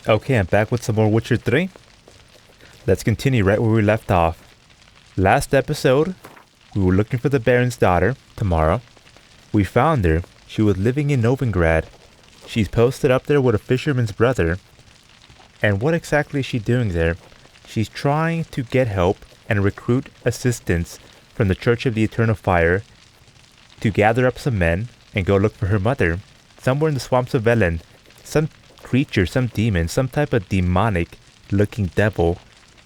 Okay, I'm back with some more Witcher 3. Let's continue right where we left off. Last episode, we were looking for the Baron's daughter, Tamara. We found her. She was living in Novigrad. She's posted up there with a fisherman's brother. And what exactly is she doing there? She's trying to get help and recruit assistance from the Church of the Eternal Fire to gather up some men and go look for her mother. Somewhere in the swamps of Velen. Some creature, some demon, some type of demonic looking devil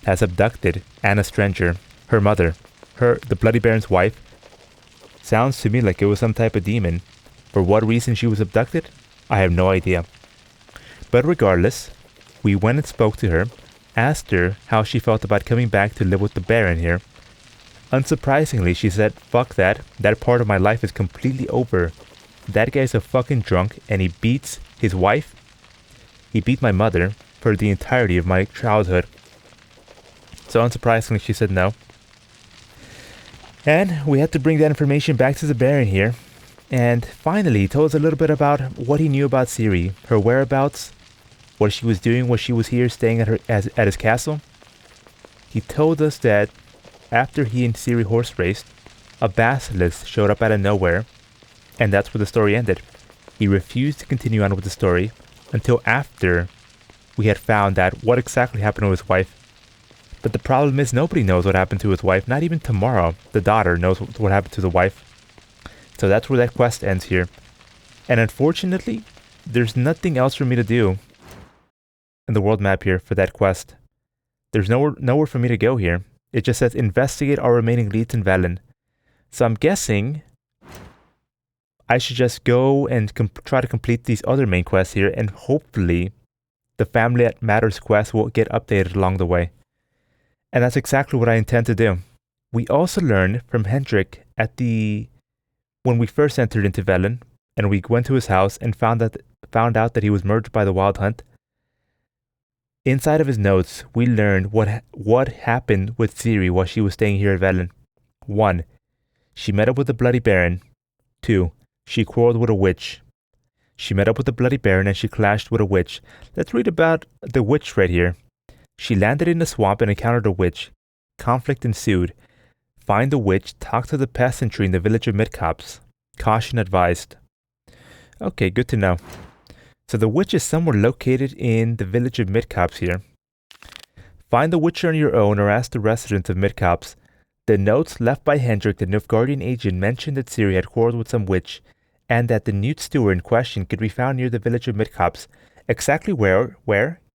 has abducted Anna Stranger, her mother, the Bloody Baron's wife. Sounds to me like it was some type of demon. For what reason she was abducted, I have no idea. But regardless, we went and spoke to her, asked her how she felt about coming back to live with the Baron here. Unsurprisingly, she said, fuck that part of my life is completely over. That guy's a fucking drunk and he beats his wife. He beat my mother for the entirety of my childhood. So unsurprisingly, she said no. And we had to bring that information back to the Baron here. And finally, he told us a little bit about what he knew about Ciri, her whereabouts, what she was doing when she was here staying at his castle. He told us that after he and Ciri horse raced, a basilisk showed up out of nowhere, and that's where the story ended. He refused to continue on with the story until after we had found out what exactly happened to his wife. But the problem is nobody knows what happened to his wife, not even Tamara, the daughter, knows what happened to the wife. So that's where that quest ends here. And unfortunately, there's nothing else for me to do in the world map here for that quest. There's nowhere for me to go here. It just says investigate our remaining leads in Velen. So I'm guessing I should just go and try to complete these other main quests here, and hopefully the Family That Matters quest will get updated along the way. And that's exactly what I intend to do. We also learned from Hendrik when we first entered into Velen, and we went to his house and found out that he was murdered by the Wild Hunt. Inside of his notes, we learned what happened with Ciri while she was staying here at Velen. 1. She met up with the Bloody Baron. 2. She quarreled with a witch. She met up with the Bloody Baron and she clashed with a witch. Let's read about the witch right here. She landed in the swamp and encountered a witch. Conflict ensued. Find the witch, talk to the peasantry in the village of Midcaps. Caution advised. Okay, good to know. So the witch is somewhere located in the village of Midcaps here. Find the witch on your own or ask the residents of Midcaps. The notes left by Hendrik, the Nilfgaardian agent, mentioned that Ciri had quarreled with some witch, and that the newt steward in question could be found near the village of Midcaps. Exactly where,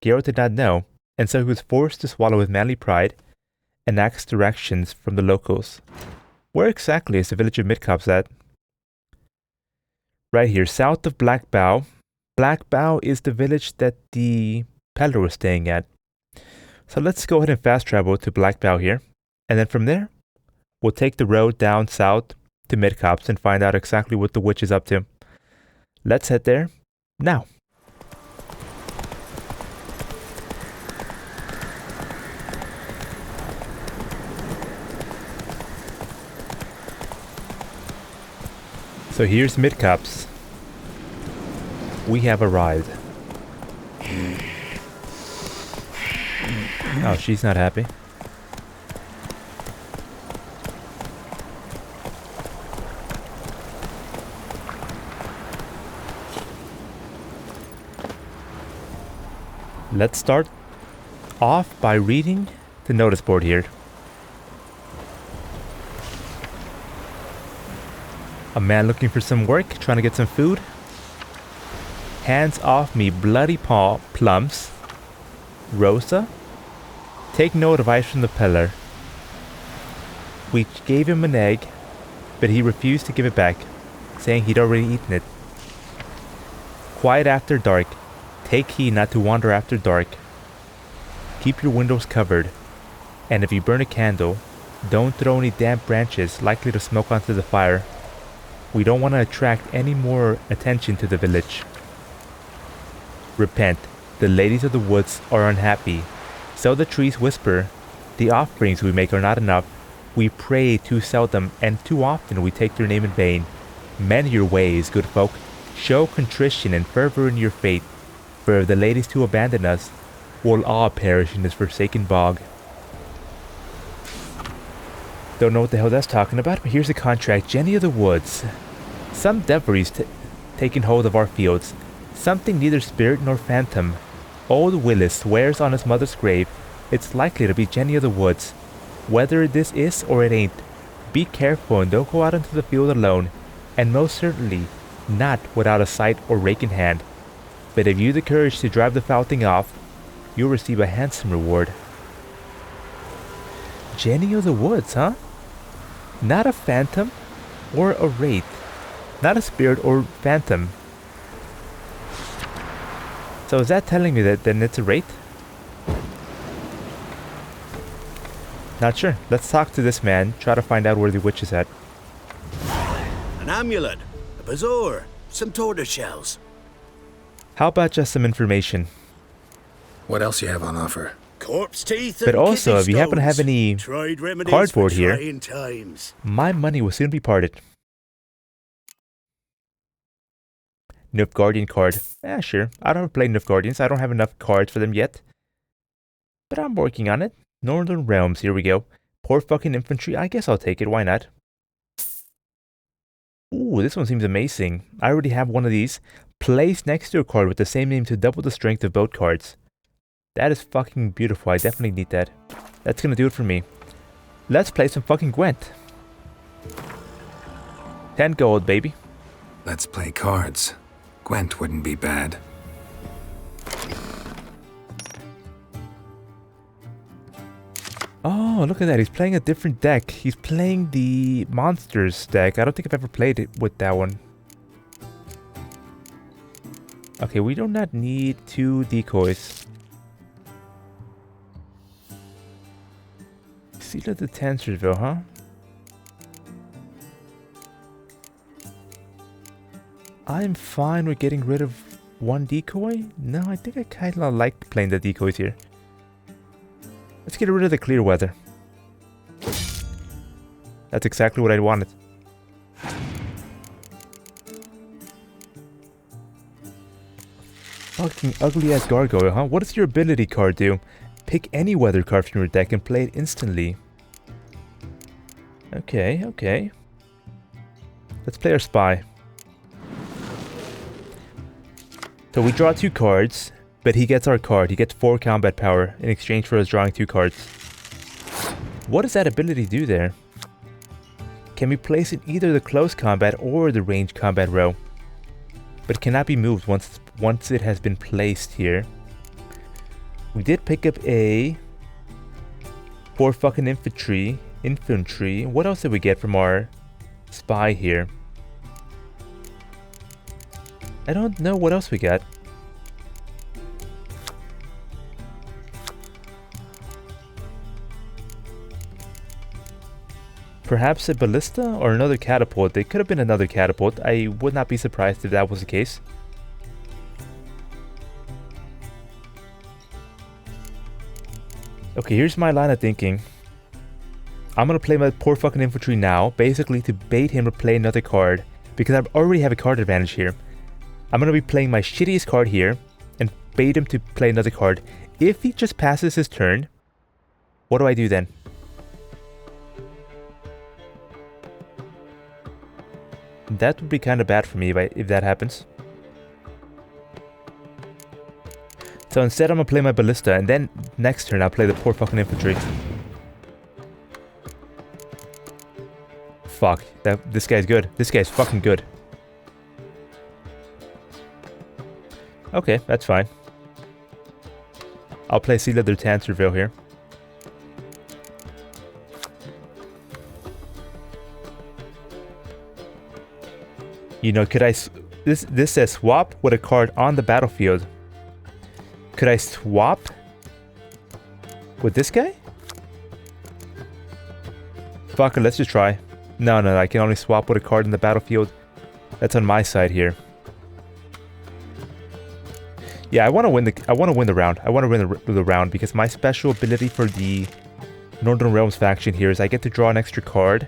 Geralt did not know, and so he was forced to swallow with manly pride and ask directions from the locals. Where exactly is the village of Midcaps at? Right here, south of Black Bough. Black Bough is the village that the peddler was staying at. So let's go ahead and fast travel to Black Bough here, and then from there, we'll take the road down south to Midcaps and find out exactly what the witch is up to. Let's head there now. So here's Midcaps. We have arrived. Oh, she's not happy. Let's start off by reading the notice board here. A man looking for some work, trying to get some food. Hands off me, bloody paw, plums. Rosa? Take no advice from the peddler. We gave him an egg, but he refused to give it back, saying he'd already eaten it. Quiet after dark. Take heed not to wander after dark. Keep your windows covered, and if you burn a candle, don't throw any damp branches likely to smoke onto the fire. We don't want to attract any more attention to the village. Repent. The ladies of the woods are unhappy. So the trees whisper. The offerings we make are not enough. We pray too seldom, and too often we take their name in vain. Mend your ways, good folk. Show contrition and fervor in your faith. spare the ladies to abandon us, we'll all perish in this forsaken bog. Don't know what the hell that's talking about, but here's the contract. Jenny of the Woods. Some devilry's taken hold of our fields. Something neither spirit nor phantom. Old Willis swears on his mother's grave it's likely to be Jenny of the Woods. Whether this is or it ain't, be careful and don't go out into the field alone, and most certainly not without a sight or rake in hand. But if you the courage to drive the foul thing off, you'll receive a handsome reward. Jenny of the Woods, huh? Not a phantom or a wraith. Not a spirit or phantom. So is that telling me that then it's a wraith? Not sure. Let's talk to this man, try to find out where the witch is at. An amulet, a bazaar, some tortoise shells. How about just some information? What else you have on offer? Corpse teeth But and also, kidney if you happen to have stones. any Tried remedies cardboard for here, trying times. my money will soon be parted. Nilfgaardian card. Sure. I don't play Nilfgaardians. I don't have enough cards for them yet. But I'm working on it. Northern Realms, here we go. Poor fucking infantry. I guess I'll take it. Why not? Ooh, this one seems amazing. I already have one of these. Placed next to a card with the same name to double the strength of both cards. That is fucking beautiful. I definitely need that. That's gonna do it for me. Let's play some fucking Gwent. 10 gold, baby. Let's play cards. Gwent wouldn't be bad. Oh, look at that. He's playing a different deck. He's playing the Monsters deck. I don't think I've ever played it with that one. Okay, we do not need 2 decoys. Seal of the Tansersville, huh? I'm fine with getting rid of 1 decoy. No, I think I kind of like playing the decoys here. Let's get rid of the clear weather. That's exactly what I wanted. Fucking ugly ass gargoyle, huh? What does your ability card do? Pick any weather card from your deck and play it instantly. Okay, okay. Let's play our spy. So we draw 2 cards, but he gets our card. He gets 4 combat power in exchange for us drawing 2 cards. What does that ability do there? Can be placed in either the close combat or the ranged combat row, but cannot be moved once it has been placed here. We did pick up a 4 fucking infantry. What else did we get from our spy here? I don't know what else we got. Perhaps a ballista or another catapult. They could have been another catapult. I would not be surprised if that was the case. Okay, here's my line of thinking. I'm gonna play my poor fucking infantry now, basically to bait him to play another card, because I already have a card advantage here. I'm gonna be playing my shittiest card here, and bait him to play another card. If he just passes his turn, what do I do then? That would be kind of bad for me if that happens. So instead I'm gonna play my ballista, and then next turn I'll play the poor fucking infantry. Fuck, this guy's good. This guy's fucking good. Okay, that's fine. I'll play Seal of the Tansersville here. You know, could I... This says swap with a card on the battlefield. Could I swap with this guy? Fuck it, let's just try. No, I can only swap with a card in the battlefield. That's on my side here. Yeah, I want to win the round. I want to win the round because my special ability for the Northern Realms faction here is I get to draw an extra card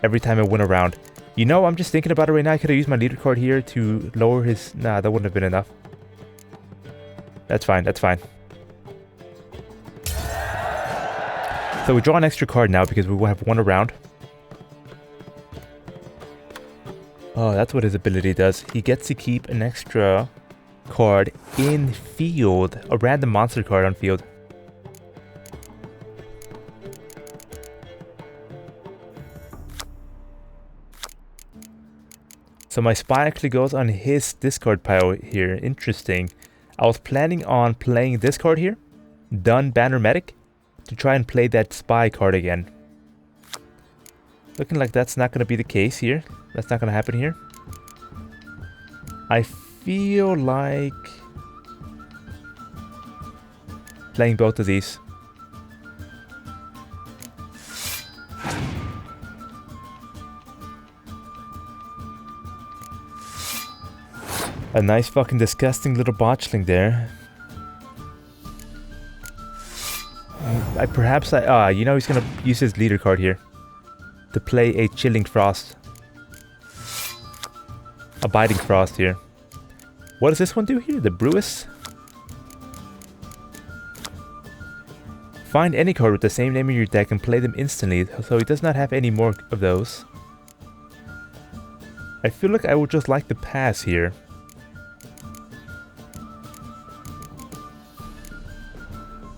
every time I win a round. You know, I'm just thinking about it right now. I could have used my leader card here to lower his... Nah, that wouldn't have been enough. That's fine, that's fine. So we draw an extra card now because we will have one around. Oh, that's what his ability does. He gets to keep an extra card in field. A random monster card on field. So my spy actually goes on his discard pile here. Interesting. I was planning on playing this card here. Done Banner Medic. To try and play that spy card again. Looking like that's not going to be the case here. That's not going to happen here. I feel like playing both of these. A nice fucking disgusting little botchling there. You know he's gonna use his leader card here to play a Chilling Frost. A Biting Frost here. What does this one do here? The Brewis? Find any card with the same name in your deck and play them instantly, so he does not have any more of those. I feel like I would just like to pass here.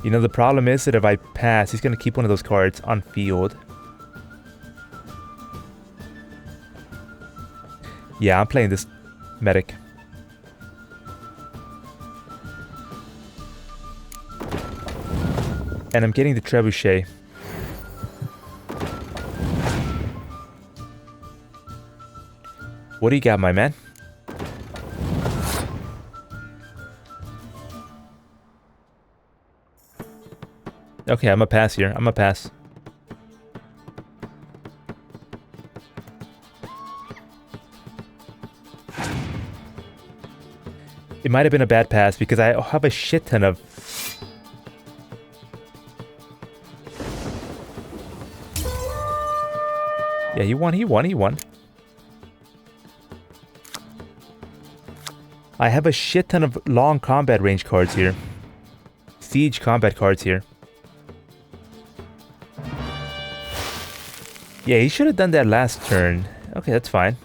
You know, the problem is that if I pass, he's going to keep one of those cards on field. Yeah, I'm playing this medic. And I'm getting the trebuchet. What do you got, my man? Okay, I'm a pass here. I'm a pass. It might have been a bad pass because I have a shit ton of... Yeah, he won. I have a shit ton of long combat range cards here. Siege combat cards here. Yeah, he should have done that last turn. Okay, that's fine.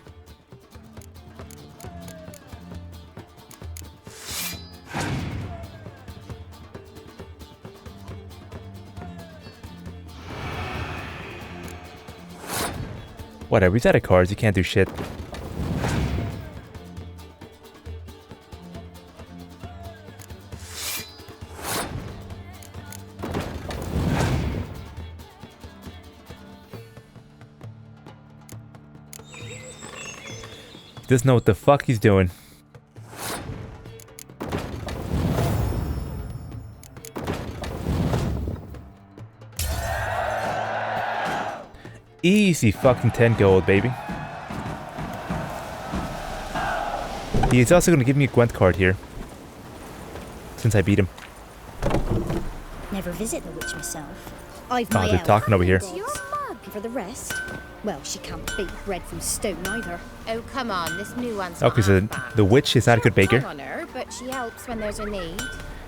Whatever, he's out of cards. He can't do shit. Doesn't know what the fuck he's doing. Easy fucking 10 gold, baby. He's also going to give me a Gwent card here. Since I beat him. Never visit the witch myself. I've Oh, my they're elf. talking over here. Your mug. For the rest, well, she can't bake bread from stone either. Oh, come on, this new one's Okay, so the witch is not a good baker. On her, but she helps when there's a need.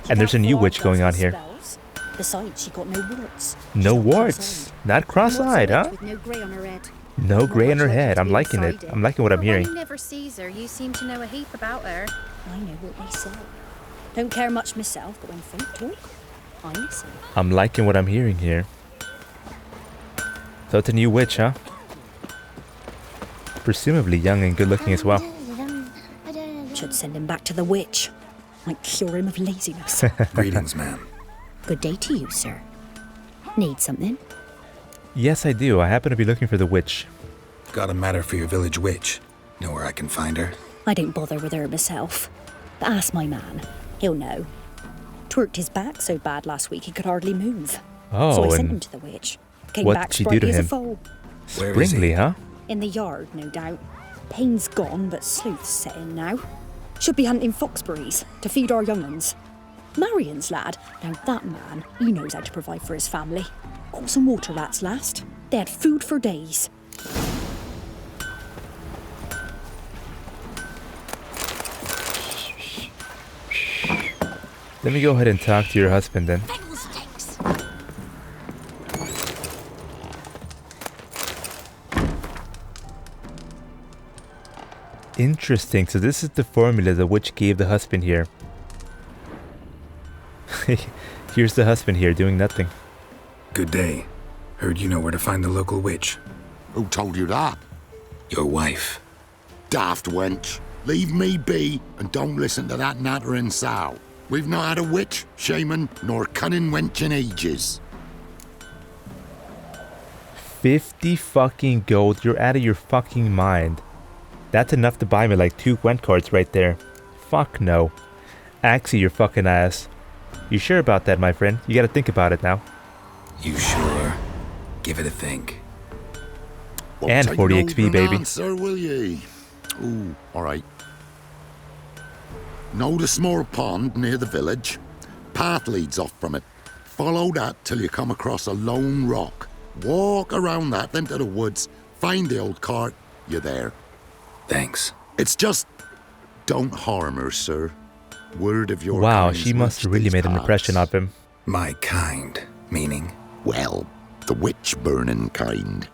And there's a new witch going on here. Spells. Besides, she got no warts. No She's warts. Not cross-eyed, huh? With no grey on her head. No grey in her head. I'm liking it. I'm liking what I'm But hearing. when you never sees her, you seem to know a heap about her. I know what they say. Don't care much myself, but when folk talk, I listen. I'm liking what I'm hearing here. So it's a new witch, huh? Presumably young and good looking as well. Should send him back to the witch. Might cure him of laziness. Greetings, ma'am. Good day to you, sir. Need something? Yes, I do. I happen to be looking for the witch. Got a matter for your village witch. Know where I can find her? I don't bother with her myself. But ask my man. He'll know. Twerked his back so bad last week he could hardly move. Oh, so I sent and him to the witch. Came what back did she do to sprightly as a him? foal. Where is he? Springly, huh? In the yard, no doubt. Pain's gone, but sleuth's set in now. Should be hunting foxberries to feed our young uns. Marion's lad, now that man, he knows how to provide for his family. Caught some water rats last. They had food for days. Let me go ahead and talk to your husband then. Fiddlesticks! Interesting. So this is the formula the witch gave the husband here. Here's the husband here doing nothing. Good day. Heard you know where to find the local witch. Who told you that? Your wife. Daft wench. Leave me be and don't listen to that nattering sow. We've not had a witch, shaman, nor cunning wench in ages. 50 fucking gold. You're out of your fucking mind. That's enough to buy me like 2 Gwent cards right there. Fuck no. Axie your fucking ass. You sure about that, my friend? You gotta think about it now. You sure? Give it a think. Well, And take 40 no XP, for an baby. Answer, will ye? Ooh, alright. Know the small pond near the village? Path leads off from it. Follow that till you come across a lone rock. Walk around that, then to the woods. Find the old cart. You're there. Thanks. It's just... don't harm her, sir. Word of your Wow, kind's she must have reached really these made an impression parts. of him. My kind. Meaning? Well, the witch-burning kind.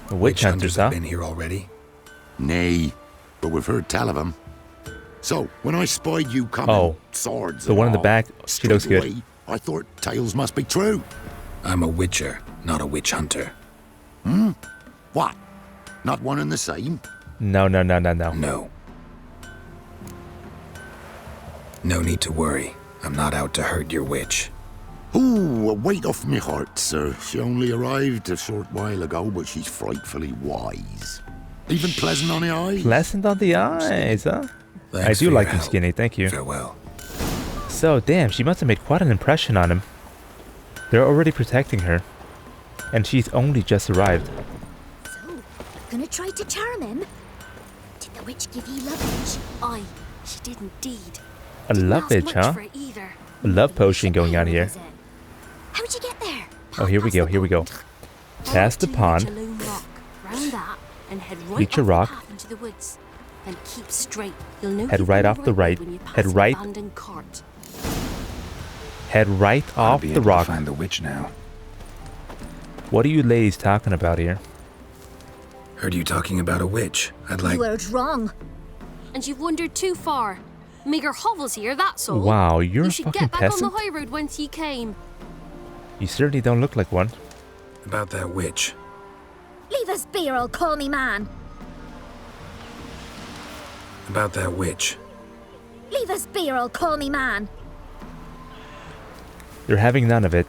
The witch hunters, have huh? been here already? Nay, but we've heard tell of him. So, when I spied you coming, Oh, swords the and one in the all, back, she looks straight good. away, I thought tales must be true. I'm a witcher, not a witch hunter. What? Not one and the same? No. No. No need to worry. I'm not out to hurt your witch. Ooh, a weight off me heart, sir. She only arrived a short while ago, but she's frightfully wise. Even pleasant on the eyes. Pleasant on the eyes, huh? Thanks I for do your like him help. skinny, thank you. Farewell. So, damn, she must have made quite an impression on him. They're already protecting her. And she's only just arrived. So, gonna try to charm him? Did the witch give ye lovage? Aye, she did indeed. A Didn't ask lovage, much huh? for it either. A love potion going on here. How'd you get there? Oh, here we go, here we go. Past the pond. Round that, and head right Reach a off the rock. path into the woods. And keep straight. You'll know Head you've right been off the way right. when you pass Head an right. abandoned cart. Head right I'll off be the able to rock. find the witch now. What are you ladies talking about here? Heard you talking about a witch. I'd like... You heard wrong. And you've wandered too far. Meager hovels here, that's all. Wow, you're You a should fucking get back peasant? on the high road whence ye came. You certainly don't look like one. About that witch. Leave us be or I'll call me man. About that witch. Leave us be or I'll call me man. You're having none of it.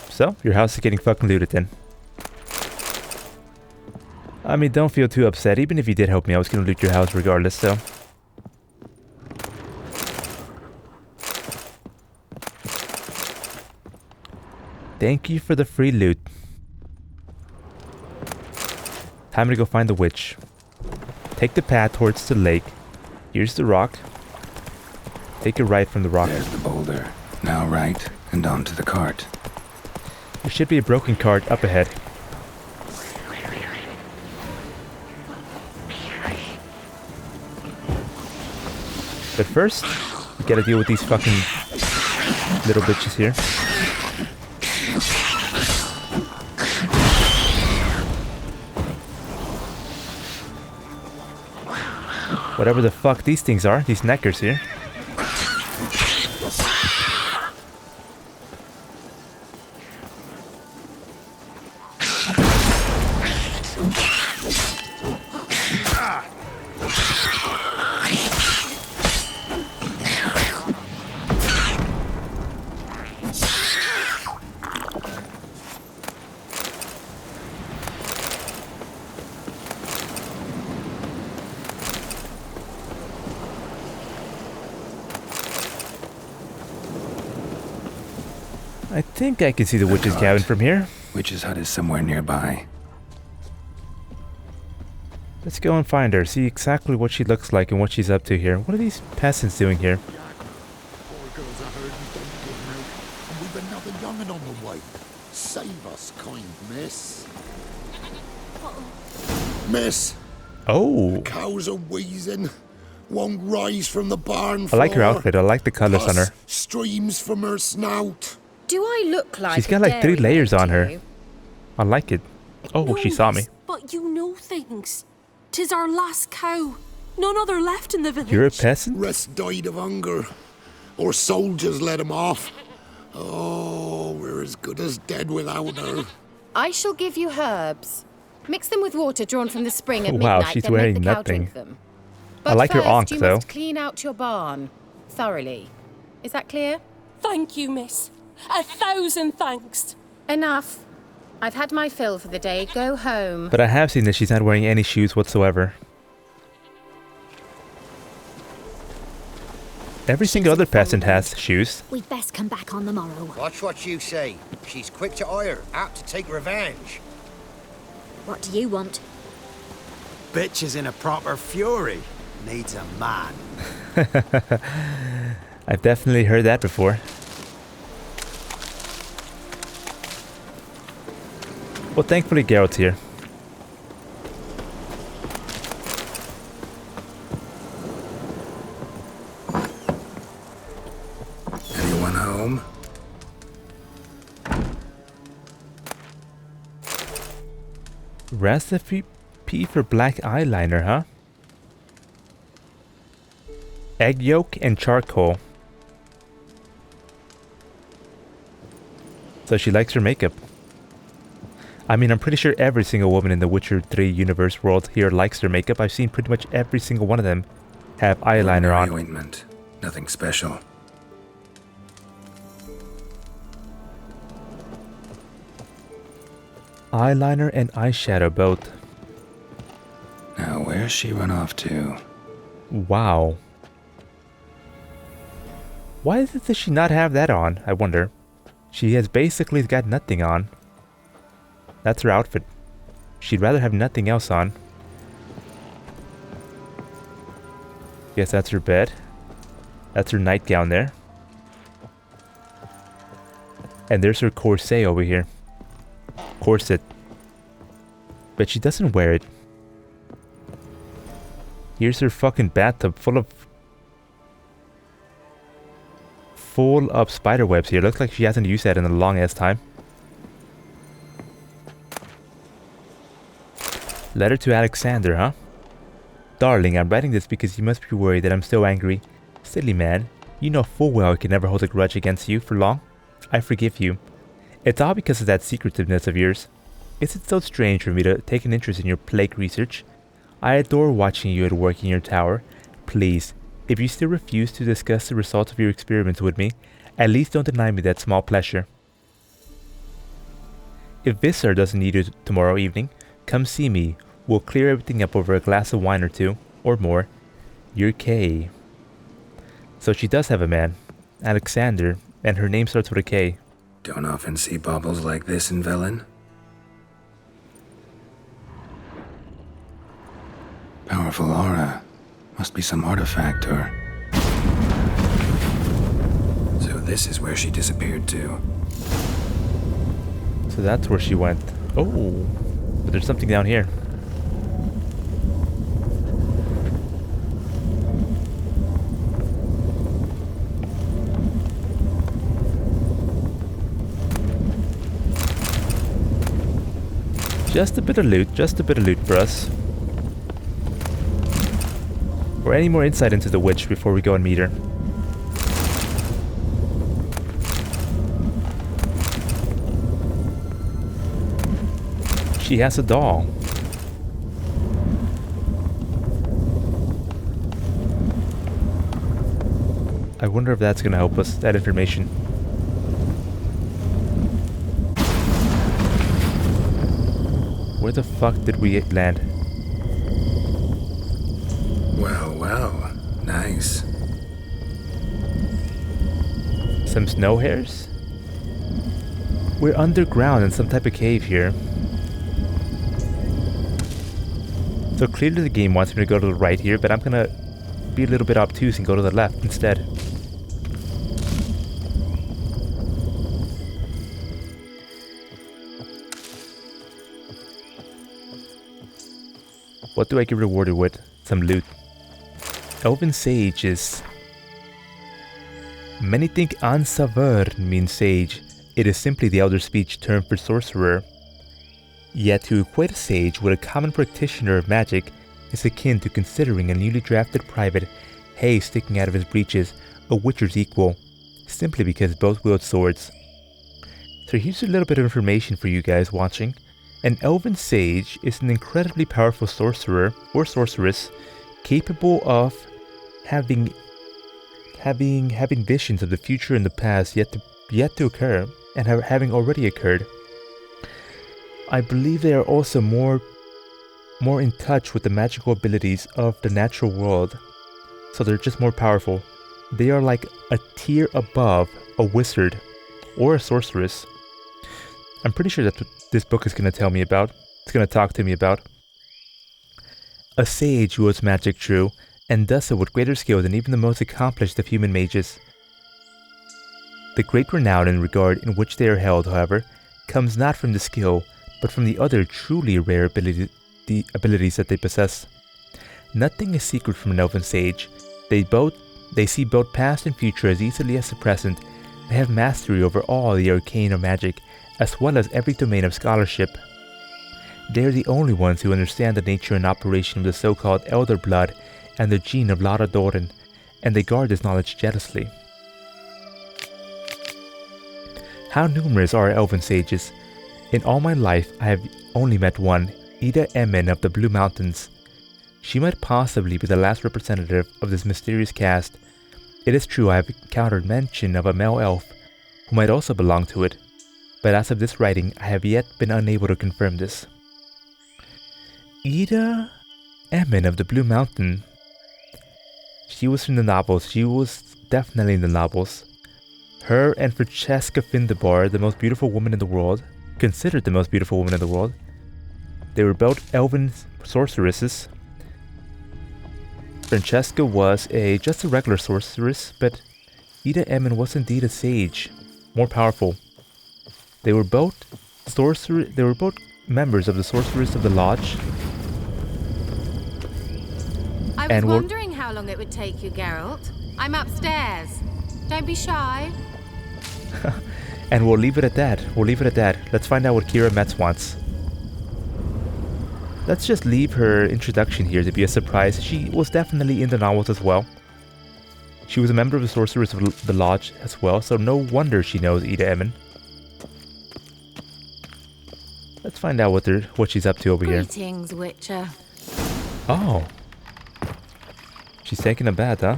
So, your house is getting fucking looted then. I mean, don't feel too upset. Even if you did help me, I was gonna loot your house regardless, so. Thank you for the free loot. Time to go find the witch. Take the path towards the lake. Here's the rock. Take a right from the rock. There's the boulder. Now right, and onto the cart. There should be a broken cart up ahead. But first, we gotta deal with these fucking little bitches here. Whatever the fuck these things are, these neckers here. I think I can see the witch's cabin from here. Witch's hut is somewhere nearby. Let's go and find her, see exactly what she looks like and what she's up to here. What are these peasants doing here? Poor girls I heard and don't give out. And we've another young'un on the way. Save us, kind miss. Miss, Oh, cows are wheezing. Won't rise from the barn I floor. like her outfit. I like the colors on her. Pus streams from her snout. Do I look like She's a got like 3 dairy layers maid on to her. you? I like it. Oh, No, she saw me. miss, but you know things. 'Tis our last cow. None other left in the village. You're a peasant? Rest died of hunger. Or soldiers let him off. Oh, we're as good as dead without her. I shall give you herbs. Mix them with water drawn from the spring at Wow, midnight, she's then wearing make the cow nothing. drink them. But I like her first, ankh, you though. must clean out your barn thoroughly. Is that clear? Thank you, miss. 1,000 thanks. Enough. I've had my fill for the day. Go home. But I have seen that she's not wearing any shoes whatsoever. Every single other peasant has shoes. We'd best come back on the morrow. Watch what you say. She's quick to ire, apt to take revenge. What do you want? Bitch is in a proper fury. Needs a man. I've definitely heard that before. Well, thankfully Geralt's here. Anyone home? Recipe for black eyeliner, huh? Egg yolk and charcoal. So she likes her makeup. I mean, I'm pretty sure every single woman in the Witcher 3 universe world here likes their makeup. I've seen pretty much every single one of them have eyeliner on. Ointment. Nothing special. Eyeliner and eyeshadow both. Now, where's she run off to? Wow. Why is it that she not have that on, I wonder? She has basically got nothing on. That's her outfit. She'd rather have nothing else on. Guess that's her bed. That's her nightgown there. And there's her corset over here. Corset. But she doesn't wear it. Here's her fucking bathtub full of spider webs here. Looks like she hasn't used that in a long ass time. Letter to Alexander, huh? Darling, I'm writing this because you must be worried that I'm so angry. Silly man, you know full well I can never hold a grudge against you for long. I forgive you. It's all because of that secretiveness of yours. Is it so strange for me to take an interest in your plague research? I adore watching you at work in your tower. Please, if you still refuse to discuss the results of your experiments with me, at least don't deny me that small pleasure. If Visser doesn't need you tomorrow evening, come see me. We'll clear everything up over a glass of wine or two, or more. Your K. So she does have a man, Alexander, and her name starts with a K. Don't often see baubles like this in Velen. Powerful aura. Must be some artifact or... So this is where she disappeared to. So that's where she went. Oh, but there's something down here. Just a bit of loot for us. Or any more insight into the witch before we go and meet her. She has a doll. I wonder if that's gonna help us, that information. Where the fuck did we land? Well, nice. Some snow hares? We're underground in some type of cave here. So clearly the game wants me to go to the right here, but I'm gonna be a little bit obtuse and go to the left instead. What do I get rewarded with? Some loot. Elven Sage is... Many think Ansavur means sage. It is simply the elder speech term for sorcerer. Yet to equate a sage with a common practitioner of magic is akin to considering a newly drafted private hay sticking out of his breeches a witcher's equal, simply because both wield swords. So here's a little bit of information for you guys watching. An elven sage is an incredibly powerful sorcerer or sorceress capable of having visions of the future and the past yet to occur and having already occurred. I believe they are also more in touch with the magical abilities of the natural world, so they're just more powerful. They are like a tier above a wizard or a sorceress. I'm pretty sure that's what this book is going to tell me about. It's going to talk to me about. A sage wields magic true, and does so with greater skill than even the most accomplished of human mages. The great renown and regard in which they are held, however, comes not from the skill, but from the other truly rare abilities that they possess. Nothing is secret from an elven sage. They see both past and future as easily as the present. They have mastery over all the arcane of magic, as well as every domain of scholarship. They are the only ones who understand the nature and operation of the so-called Elder Blood and the gene of Lara Doran, and they guard this knowledge jealously. How numerous are elven sages? In all my life, I have only met one, Ida Emin of the Blue Mountains. She might possibly be the last representative of this mysterious caste. It is true I have encountered mention of a male elf, who might also belong to it, but as of this writing, I have yet been unable to confirm this. Ida Emin of the Blue Mountain. She was from the novels. She was definitely in the novels. Her and Francesca Findebar, the most beautiful woman in the world, considered the most beautiful woman in the world. They were both elven sorceresses. Francesca was just a regular sorceress, but Ida Emin was indeed a sage, more powerful. They were both members of the Sorceress of the Lodge. I was wondering how long it would take you, Geralt. I'm upstairs. Don't be shy. And we'll leave it at that. Let's find out what Kira Metz wants. Let's just leave her introduction here to be a surprise. She was definitely in the novels as well. She was a member of the Sorceress of the Lodge as well, so no wonder she knows Ida Emin. Let's find out what she's up to over here. Greetings, Witcher. Oh. She's taking a bath, huh?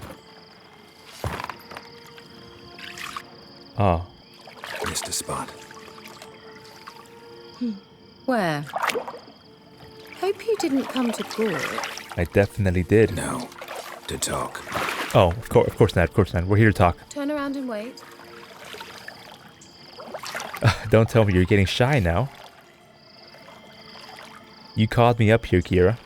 Oh. Missed a spot. Where? Hope you didn't come to Gork. I definitely did. No. To talk. Oh, of course not. We're here to talk. Turn around and wait. Don't tell me you're getting shy now. You called me up here, Kira.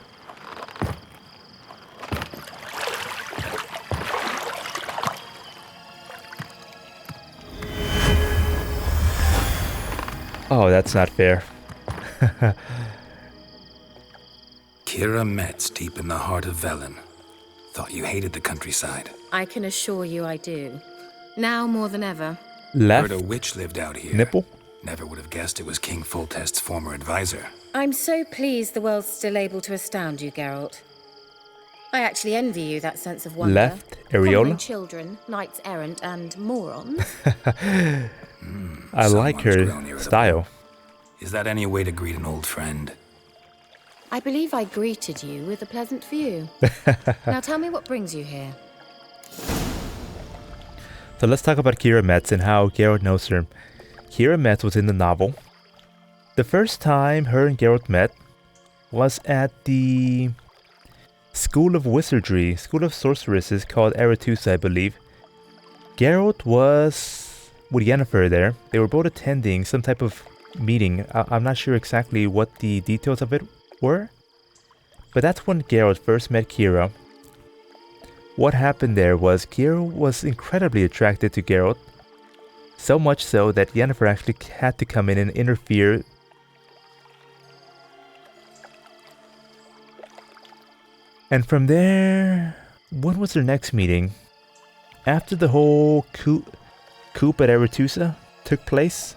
Oh, that's not fair. Kira Metz, deep in the heart of Velen. Thought you hated the countryside. I can assure you I do. Now more than ever. Left Heard a witch lived out here. nipple? Never would have guessed it was King Foltest's former advisor. I'm so pleased the world's still able to astound you, Geralt. I actually envy you that sense of wonder. Left areola? Common children, knights errant, and morons. I like Someone's her grown irritable. style. Is that any way to greet an old friend? I believe I greeted you with a pleasant view. Now tell me what brings you here. So let's talk about Kira Metz and how Geralt knows her. Kira Metz was in the novel. The first time her and Geralt met was at the School of Wizardry, School of Sorceresses called Aretusa, I believe. Geralt was with Yennefer there. They were both attending some type of meeting. I'm not sure exactly what the details of it were, but that's when Geralt first met Kira. What happened there was Kira was incredibly attracted to Geralt, so much so that Yennefer actually had to come in and interfere. And from there, when was their next meeting? After the whole coup at Aretusa took place,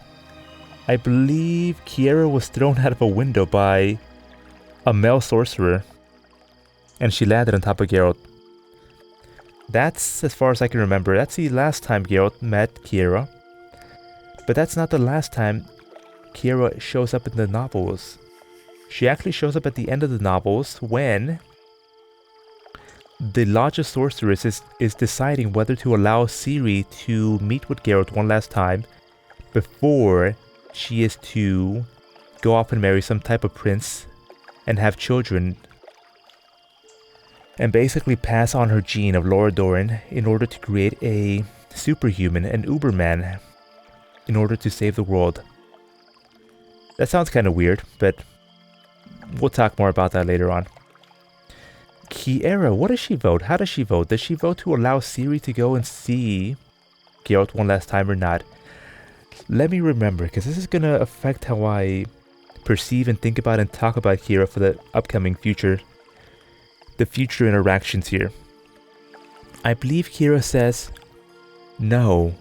I believe Kiera was thrown out of a window by a male sorcerer, and she landed on top of Geralt. That's as far as I can remember. That's the last time Geralt met Kiera. But that's not the last time Kiera shows up in the novels. She actually shows up at the end of the novels when the Lodge of Sorceress is deciding whether to allow Ciri to meet with Geralt one last time before she is to go off and marry some type of prince and have children and basically pass on her gene of Laura Doran in order to create a superhuman, an Uberman, in order to save the world. That sounds kind of weird, but we'll talk more about that later on. Kiera, what does she vote? How does she vote? Does she vote to allow Ciri to go and see Geralt one last time or not? Let me remember, because this is going to affect how I perceive and think about and talk about Kiera for the upcoming future interactions here. I believe Kiera says no.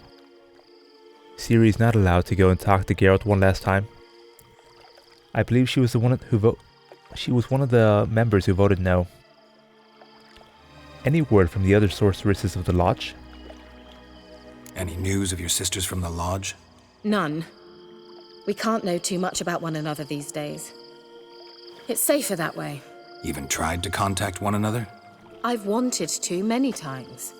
Ciri is not allowed to go and talk to Geralt one last time. I believe she was the one who she was one of the members who voted no. Any word from the other sorceresses of the Lodge? Any news of your sisters from the Lodge? None. We can't know too much about one another these days. It's safer that way. Even tried to contact one another? I've wanted to many times.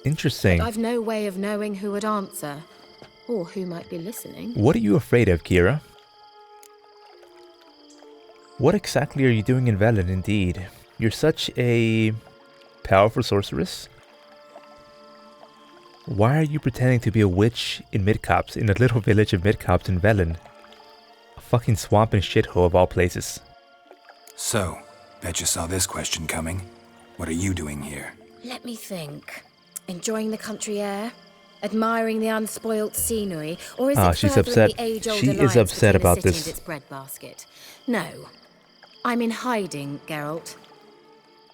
Interesting. But I've no way of knowing who would answer, or who might be listening. What are you afraid of, Kiera? What exactly are you doing in Velen, indeed? You're such a powerful sorceress? Why are you pretending to be a witch in Midcops, in a little village of Midcops in Velen? A fucking swamp and shithole of all places. So, bet you saw this question coming. What are you doing here? Let me think. Enjoying the country air? Admiring the unspoilt scenery? Or is it she's furthering upset. the age-old She is alliance upset between about the city this. and its breadbasket? No. I'm in hiding, Geralt.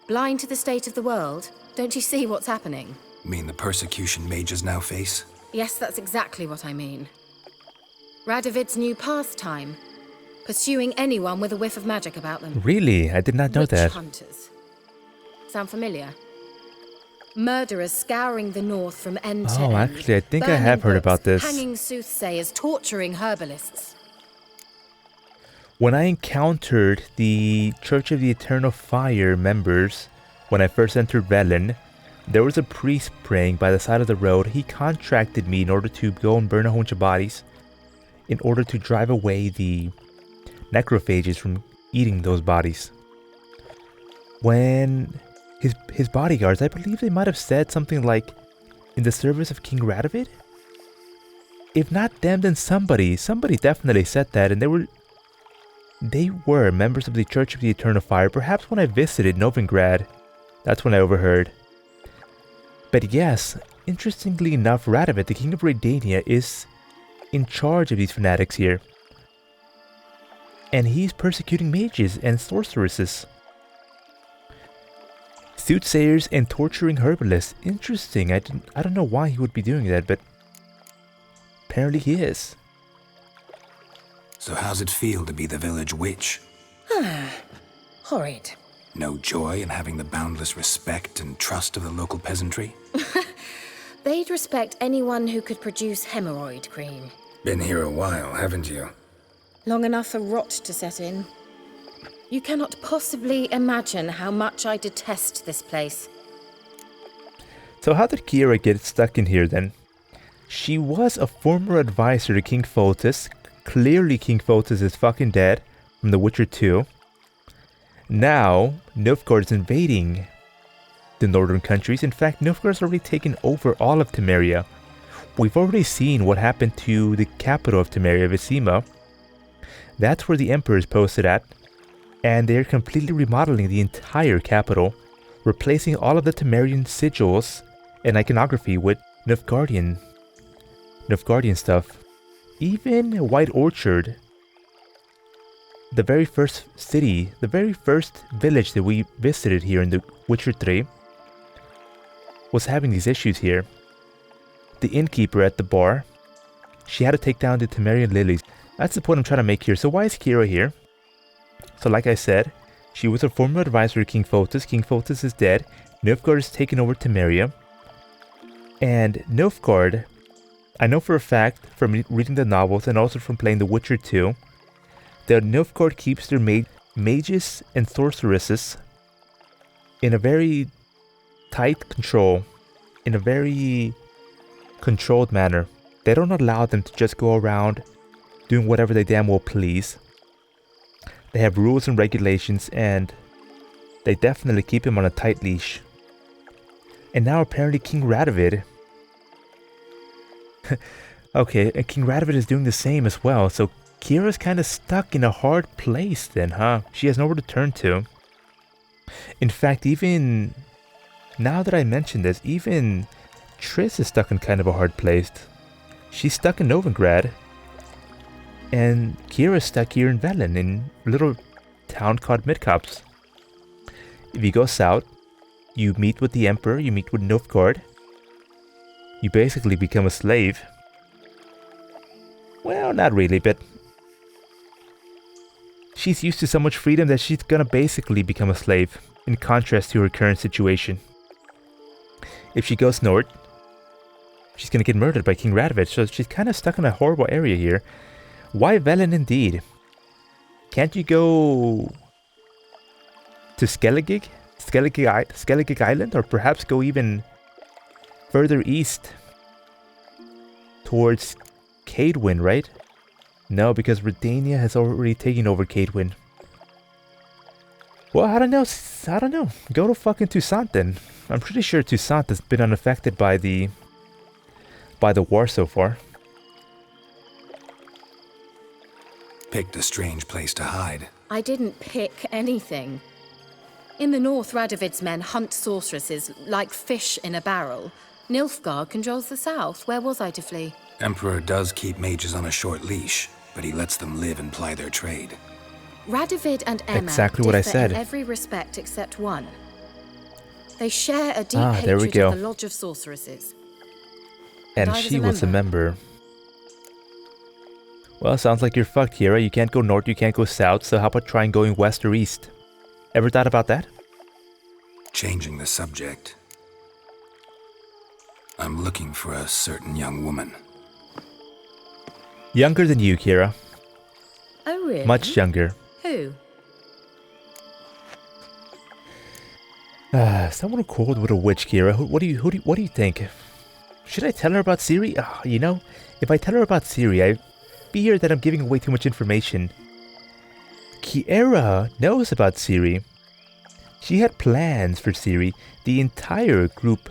Blind to the state of the world? Don't you see what's happening? Mean the persecution mages now face? Yes, that's exactly what I mean. Radovid's new pastime. Pursuing anyone with a whiff of magic about them. Really? I did not know Witch that. hunters. Sound familiar? Murderers scouring the north from end to end. Oh, actually, I think I burning have heard books, about this. Hanging soothsayers, torturing herbalists. When I encountered the Church of the Eternal Fire members, when I first entered Velen, there was a priest praying by the side of the road. He contracted me in order to go and burn a bunch of bodies, in order to drive away the necrophages from eating those bodies. When his bodyguards, I believe they might have said something like, in the service of King Radovid? If not them, then somebody definitely said that, and they were members of the Church of the Eternal Fire. Perhaps when I visited Novigrad, that's when I overheard. But yes, interestingly enough, Radovid, the King of Redania, is in charge of these fanatics here. And he's persecuting mages and sorceresses. Soothsayers and torturing herbalists. Interesting. I don't know why he would be doing that, but apparently he is. So how's it feel to be the village witch? Horrid. No joy in having the boundless respect and trust of the local peasantry? They'd respect anyone who could produce hemorrhoid cream. Been here a while, haven't you? Long enough for rot to set in. You cannot possibly imagine how much I detest this place. So how did Kiera get stuck in here then? She was a former advisor to King Photis. Clearly King Photis is fucking dead from The Witcher 2. Now, Nilfgaard is invading the northern countries. In fact, Nilfgaard has already taken over all of Temeria. We've already seen what happened to the capital of Temeria, Vizima. That's where the Emperor is posted at. And they're completely remodeling the entire capital, replacing all of the Temerian sigils and iconography with Nilfgaardian stuff. Even White Orchard, the very first city, the very first village that we visited here in The Witcher 3 was having these issues here. The innkeeper at the bar, she had to take down the Temerian lilies. That's the point I'm trying to make here. So why is Kira here? So like I said, she was a former advisor to King Fotis. King Fotis is dead. Nilfgaard is taken over Temeria. And Nilfgaard, I know for a fact from reading the novels and also from playing The Witcher 2, that Nilfgaard keeps their mages and sorceresses in a very tight control, in a very controlled manner. They don't allow them to just go around doing whatever they damn well please. They have rules and regulations, and they definitely keep him on a tight leash. And now apparently King Radovid... okay, and King Radovid is doing the same as well, so Kira's kind of stuck in a hard place then, huh? She has nowhere to turn to. In fact, even... now that I mention this, even Triss is stuck in kind of a hard place. She's stuck in Novigrad. And Kira's stuck here in Velen, in a little town called Midcops. If you go south, you meet with the Emperor, you meet with Nilfgaard. You basically become a slave. Well, not really, but... she's used to so much freedom that she's gonna basically become a slave, in contrast to her current situation. If she goes north, she's gonna get murdered by King Radovid, so she's kind of stuck in a horrible area here. Why Velen indeed? Can't you go to Skellige Island, or perhaps go even further east towards Caedwyn, right? No, because Redania has already taken over Caedwyn. Well, I don't know. Go to fucking Toussaint then. I'm pretty sure Toussaint has been unaffected by the war so far. Picked a strange place to hide. I didn't pick anything. In the north, Radovid's men hunt sorceresses like fish in a barrel. Nilfgaard controls the south. Where was I to flee? Emperor does keep mages on a short leash, but he lets them live and ply their trade. Radovid and Emma exactly what I said. In every respect except one. They share a deep there we hatred go. of the Lodge of Sorceresses. And she was a member. Well, sounds like you're fucked, Kira. You can't go north, you can't go south, so how about trying going west or east? Ever thought about that? Changing the subject. I'm looking for a certain young woman. Younger than you, Kira. Oh, really? Much younger. Who? Someone cold with a witch, Kira. What do you think? Should I tell her about Ciri? You know, if I tell her about Ciri, I fear that I'm giving away too much information. Kiera knows about Ciri. She had plans for Ciri. The entire group,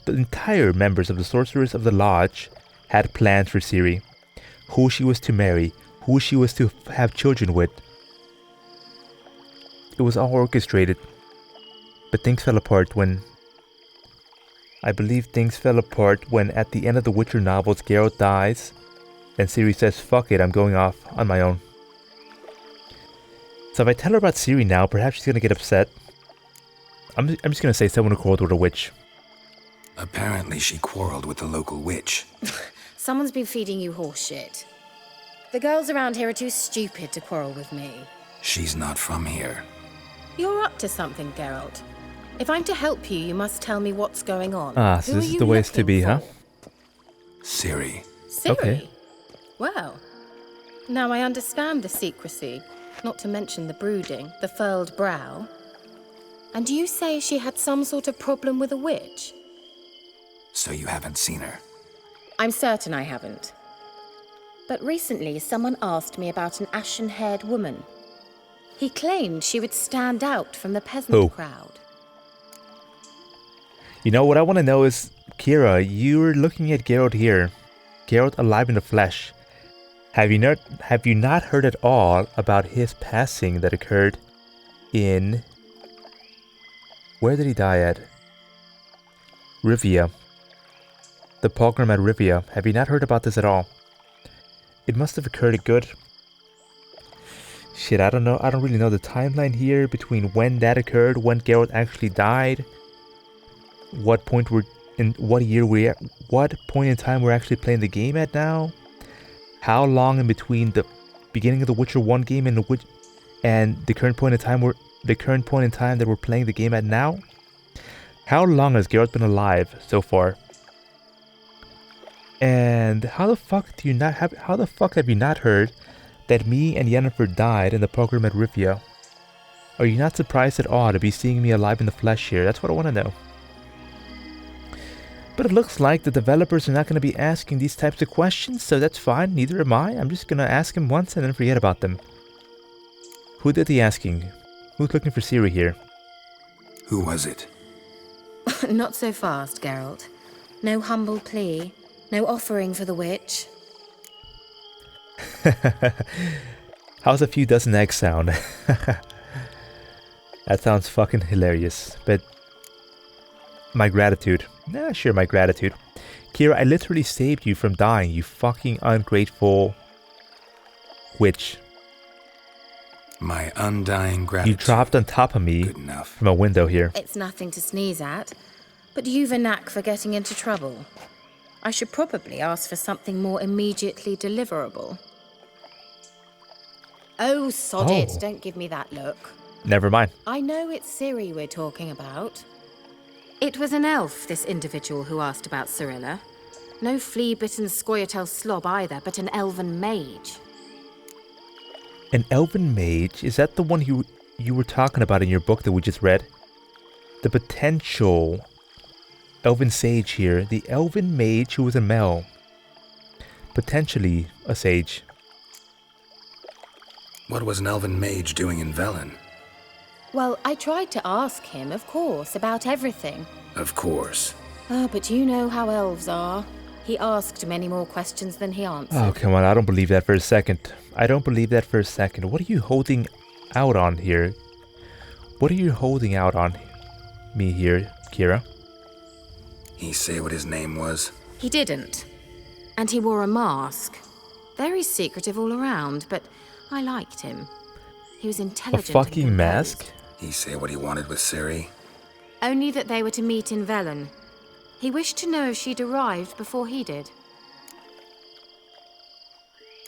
the entire members of the Sorcerers of the Lodge had plans for Ciri. Who she was to marry, who she was to have children with. It was all orchestrated. But things fell apart when... I believe things fell apart when at the end of the Witcher novels, Geralt dies, and Ciri says, fuck it, I'm going off on my own. So if I tell her about Ciri now, perhaps she's gonna get upset. I'm just gonna say someone who quarreled with a witch. Apparently she quarreled with the local witch. Someone's been feeding you horse shit. The girls around here are too stupid to quarrel with me. She's not from here. You're up to something, Geralt. If I'm to help you, you must tell me what's going on. So this is the ways to be, huh? Ciri. Ciri? Okay. Well, now I understand the secrecy, not to mention the brooding, the furled brow. And you say she had some sort of problem with a witch? So you haven't seen her? I'm certain I haven't. But recently, someone asked me about an ashen-haired woman. He claimed she would stand out from the peasant crowd. You know, what I want to know is, Kira, you're looking at Geralt here. Geralt alive in the flesh. Have you not heard at all about his passing that occurred in... Where did he die at? Rivia. The pogrom at Rivia. Have you not heard about this at all? It must have occurred a good... Shit, I don't know. I don't really know the timeline here between when that occurred, when Geralt actually died. What point we're in, what year we're at, what point in time we're actually playing the game at now. How long in between the beginning of the Witcher 1 game and the current point in time that we're playing the game at now? How long has Geralt been alive so far? And how the fuck have you not heard that me and Yennefer died in the program at Rivia? Are you not surprised at all to be seeing me alive in the flesh here? That's what I want to know. But it looks like the developers are not going to be asking these types of questions, so that's fine, neither am I. I'm just going to ask them once and then forget about them. Who did the asking? Who's looking for Ciri here? Who was it? Not so fast, Geralt. No humble plea. No offering for the witch. How's a few dozen eggs sound? That sounds fucking hilarious, but my gratitude. Nah, sure, my gratitude. Kira, I literally saved you from dying, you fucking ungrateful witch. My undying gratitude. You dropped on top of me from a window here. It's nothing to sneeze at, but you've a knack for getting into trouble. I should probably ask for something more immediately deliverable. Oh, sod it. Don't give me that look. Never mind. I know it's Ciri we're talking about. It was an elf, this individual who asked about Cirilla. No flea-bitten Scoia'tael slob either, but an elven mage. An elven mage? Is that the one you were talking about in your book that we just read? The potential elven sage here. The elven mage who was a Mel. Potentially a sage. What was an elven mage doing in Velen? Well, I tried to ask him, of course, about everything. Of course. But you know how elves are. He asked many more questions than he answered. Oh, come on. I don't believe that for a second. I don't believe that for a second. What are you holding out on here? What are you holding out on me here, Kira? He say what his name was? He didn't. And he wore a mask. Very secretive all around, but I liked him. He was intelligent. A fucking mask? He say what he wanted with Ciri? Only that they were to meet in Velen. He wished to know if she'd arrived before he did.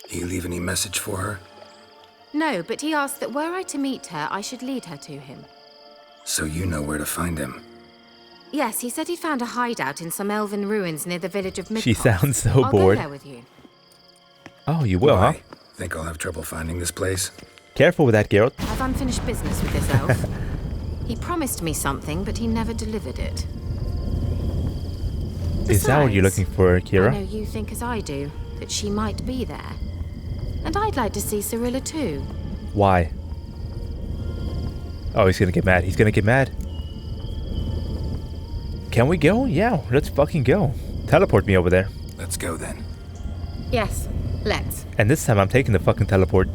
He leave any message for her? No, but he asked that were I to meet her, I should lead her to him. So you know where to find him? Yes, he said he'd found a hideout in some elven ruins near the village of Midpots. She sounds so I'll bored. go there with you. Oh, you will, huh? Think I'll have trouble finding this place? Careful with that, Geralt. I've unfinished business with this elf. He promised me something, but he never delivered it. Is that what you're looking for, Kira? I know you think as I do, that she might be there. And I'd like to see Cirilla too. Why? Oh, he's gonna get mad. He's gonna get mad. Can we go? Yeah, let's fucking go. Teleport me over there. Let's go then. Yes, let's. And this time I'm taking the fucking teleport.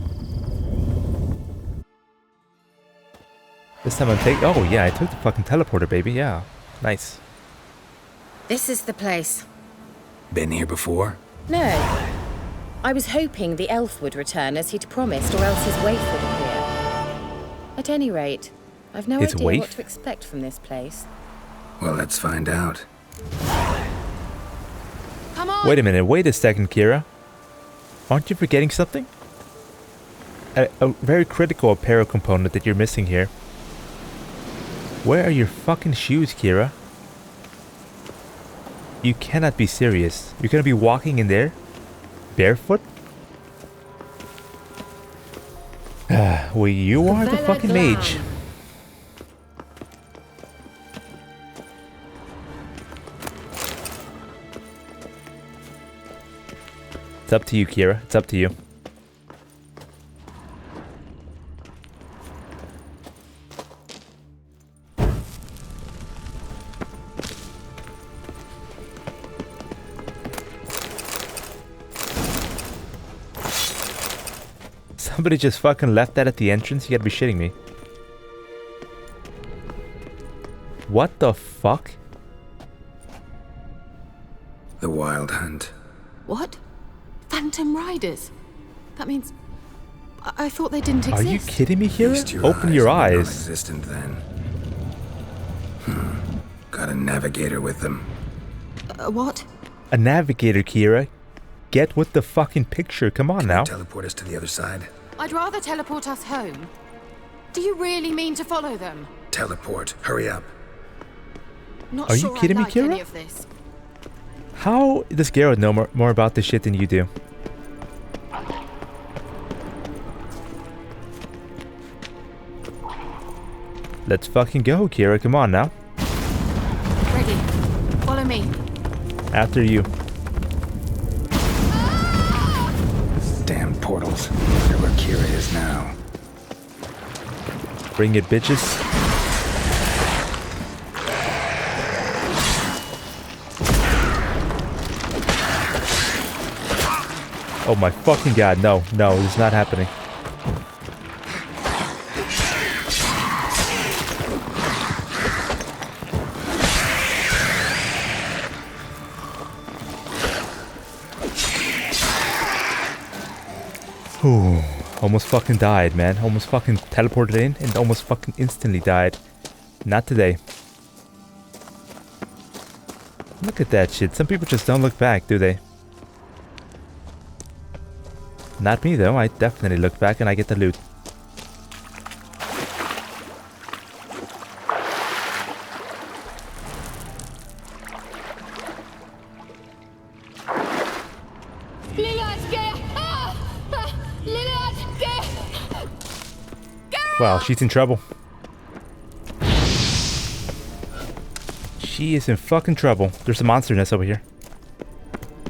This time I'm taking... Oh, yeah, I took the fucking teleporter, baby. Yeah, nice. This is the place. Been here before? No. I was hoping the elf would return as he'd promised, or else his waif would appear. At any rate, I've no idea what to expect from this place. Well, let's find out. Come on! Wait a minute, wait a second, Kira. Aren't you forgetting something? A very critical apparel component that you're missing here. Where are your fucking shoes, Kira? You cannot be serious. You're gonna be walking in there? Barefoot? Well, you are the fucking mage. It's up to you, Kira. It's up to you. Somebody just fucking left that at the entrance? You gotta be shitting me. What the fuck? The Wild Hunt. What? Phantom Riders? That means I thought they didn't Are exist. you kidding me, Feast Kira? Open your were eyes. Non-existent then. Got a navigator with them. What? A navigator, Kira. Get with the fucking picture. Come on now. Teleport us to the other side. I'd rather teleport us home. Do you really mean to follow them? Teleport. Hurry up. Not Are you sure kidding I me, like Kira? any of this. How does Geralt know more about this shit than you do? Let's fucking go, Kira. Come on now. Ready. Follow me. After you. Damn portals. Wonder where Kira is now. Bring it, bitches. Oh my fucking god, no, no, this is not happening. Ooh, almost fucking died, man. Almost fucking teleported in and almost fucking instantly died. Not today. Look at that shit. Some people just don't look back, do they? Not me though. I definitely look back and I get the loot. Wow, she's in trouble. She is in fucking trouble. There's a monster nest over here.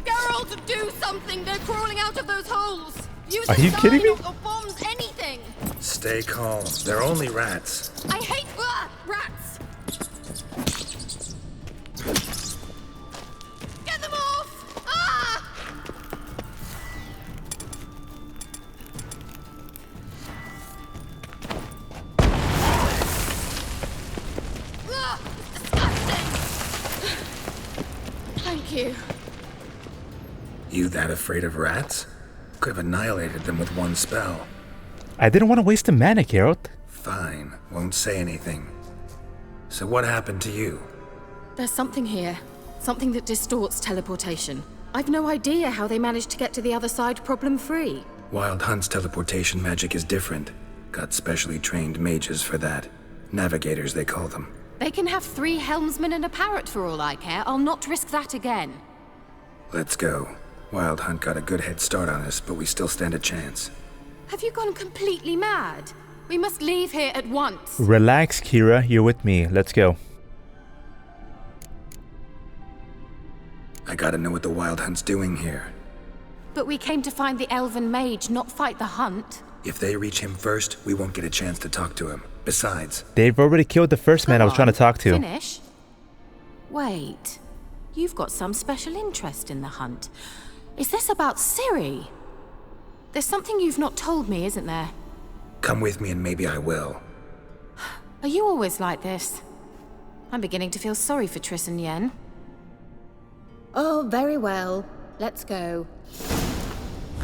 Geralt, do something! They're crawling out of those holes! Use Are you kidding me? Or bombs, anything! Stay calm. They're only rats. I hate rats! Get them off! Ah! Ah, disgusting! Thank you. You that afraid of rats? Could have annihilated them with one spell. I didn't want to waste a mana, Geralt. Fine. Won't say anything. So what happened to you? There's something here. Something that distorts teleportation. I've no idea how they managed to get to the other side problem-free. Wild Hunt's teleportation magic is different. Got specially trained mages for that. Navigators, they call them. They can have 3 helmsmen and a parrot for all I care. I'll not risk that again. Let's go. Wild Hunt got a good head start on us, but we still stand a chance. Have you gone completely mad? We must leave here at once. Relax, Kira. You're with me. Let's go. I gotta know what the Wild Hunt's doing here. But we came to find the elven mage, not fight the hunt. If they reach him first, we won't get a chance to talk to him. Besides, They've already killed the first man I was trying to talk to. Finish? Wait. You've got some special interest in the hunt. Is this about Ciri? There's something you've not told me, isn't there? come with me and maybe I will. Are you always like this? I'm beginning to feel sorry for Triss and Yen. Oh, very well. Let's go.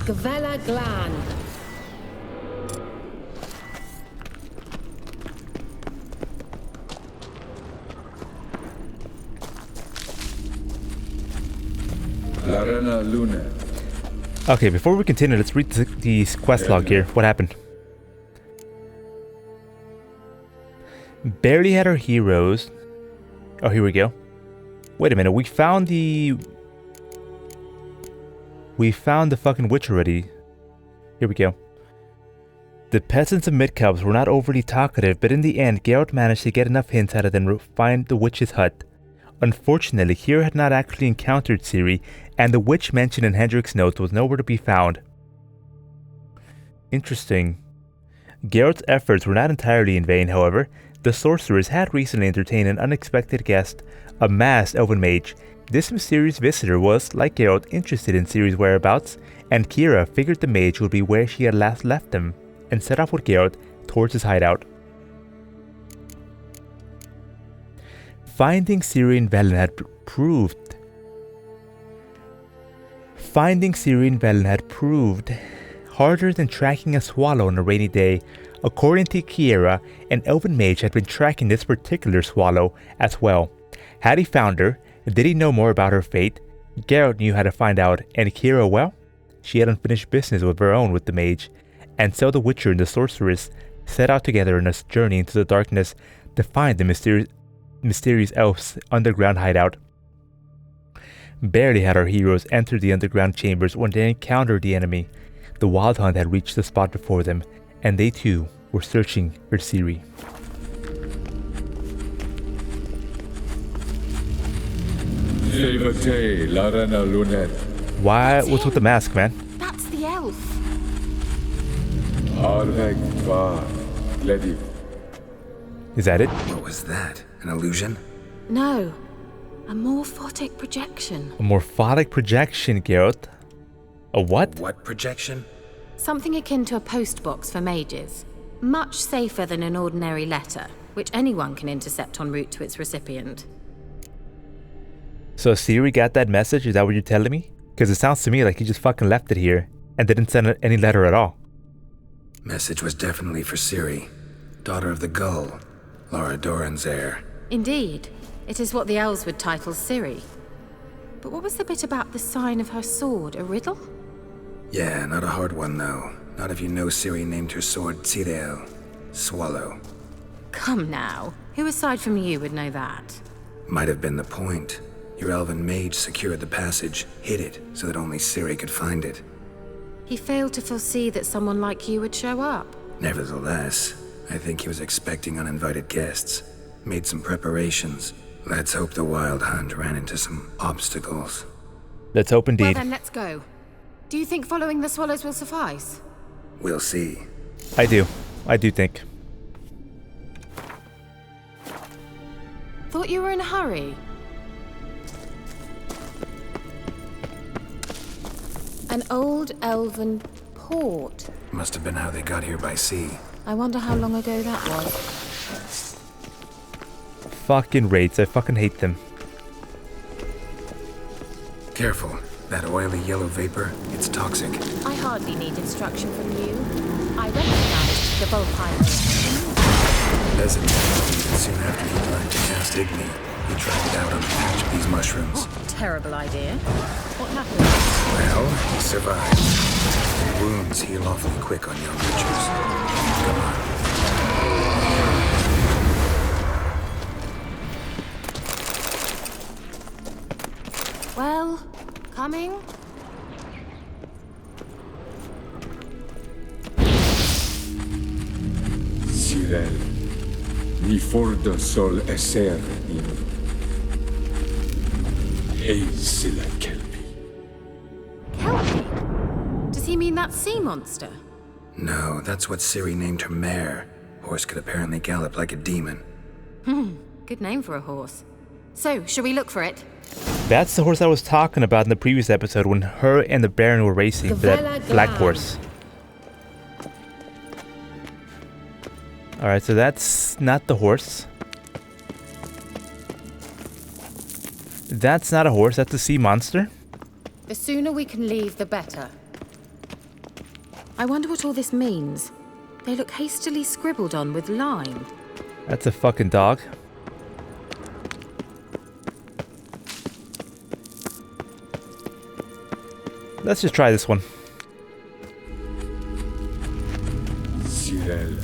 Gavella Glan. Larena Lune. Okay, before we continue, let's read the quest log here. What happened? Barely had our heroes. Oh, here we go. Wait a minute, we found the fucking witch already. Here we go. The peasants of Midcubs were not overly talkative, but in the end, Geralt managed to get enough hints out of them to find the witch's hut. Unfortunately, Kira had not actually encountered Ciri, and the witch mentioned in Hendrik's notes was nowhere to be found. Interesting. Geralt's efforts were not entirely in vain, however. The sorcerers had recently entertained an unexpected guest, a masked elven mage. This mysterious visitor was, like Geralt, interested in Ciri's whereabouts, and Kira figured the mage would be where she had last left him, and set off with Geralt towards his hideout. Finding Ciri and Velen had proved harder than tracking a swallow on a rainy day. According to Kiera, an elven mage had been tracking this particular swallow as well. Had he found her? Did he know more about her fate? Geralt knew how to find out, and Kiera, well, she had unfinished business of her own with the mage. And so the Witcher and the Sorceress set out together on a journey into the darkness to find the mysterious elf's underground hideout. Barely had our heroes entered the underground chambers when they encountered the enemy. The Wild Hunt had reached the spot before them, and they too were searching for Ciri. Why? What's with the mask, man? That's the elf. Is that it? What was that? An illusion? No. A morphotic projection. A morphotic projection, Geralt. A what? What projection? Something akin to a postbox for mages. Much safer than an ordinary letter, which anyone can intercept en route to its recipient. So Ciri got that message? Is that what you're telling me? Because it sounds to me like he just fucking left it here and didn't send any letter at all. Message was definitely for Ciri, daughter of the Gull, Lara Doran's heir. Indeed. It is what the elves would title Ciri. But what was the bit about the sign of her sword? A riddle? Yeah, not a hard one though. Not if you know Ciri named her sword Cirel, swallow. Come now. Who aside from you would know that? Might have been the point. Your elven mage secured the passage, hid it, so that only Ciri could find it. He failed to foresee that someone like you would show up. Nevertheless, I think he was expecting uninvited guests. Made some preparations. Let's hope the Wild Hunt ran into some obstacles. Let's hope indeed. Well then, let's go. Do you think following the swallows will suffice? We'll see. I do. I do think. Thought you were in a hurry. An old elven port. Must have been how they got here by sea. I wonder how long ago that was. Fucking raids. I fucking hate them. Careful. That oily yellow vapor, it's toxic. I hardly need instruction from you. I recognized the Volpine. Doesn't even soon after he learned to cast Igni, he tried it out on a patch of these mushrooms. Terrible idea. What happened? Well, he survived. Wounds heal awfully quick on young creatures. Come on. Well, coming? Cirel, ni fordo sol esser in. Eisila Kelpie. Kelpie? Does he mean that sea monster? No, that's what Ciri named her mare. Horse could apparently gallop like a demon. Good name for a horse. So, shall we look for it? That's the horse I was talking about in the previous episode when her and the Baron were racing for that black horse. Alright, so that's not the horse. That's not a horse, that's a sea monster. The sooner we can leave, the better. I wonder what all this means. They look hastily scribbled on with lime. That's a fucking dog. Let's just try this one. Cirel,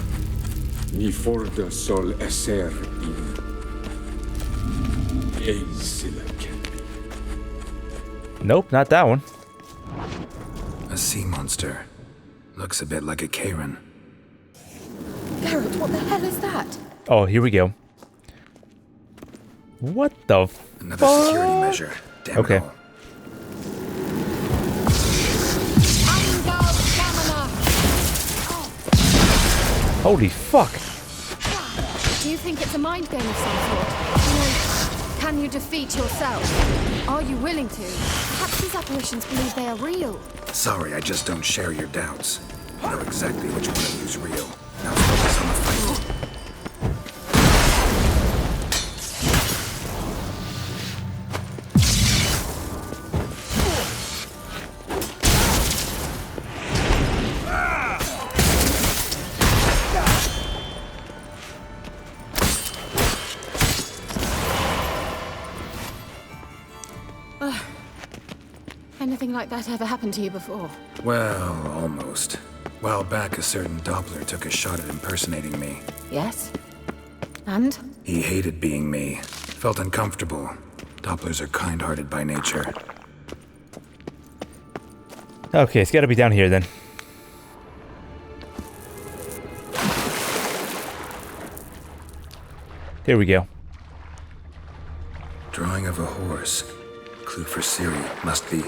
ni fordo sol esser in. Eisila Kelpie. Nope, not that one. A sea monster. Looks a bit like a Karen. Geralt, what the hell is that? Oh, here we go. What the Another security measure. Damn okay. it all. Holy fuck. Do you think it's a mind game of some sort? You know, can you defeat yourself? Are you willing to? Perhaps these apparitions believe they are real. Sorry, I just don't share your doubts. I know exactly which one of you is real. Now focus on the fight. anything like that ever happened to you before? Well, almost. While back, a certain Doppler took a shot at impersonating me. Yes. And? He hated being me. Felt uncomfortable. Dopplers are kind-hearted by nature. Okay, it's gotta be down here then. Here we go. Drawing of a horse. Clue for Siri. Must be.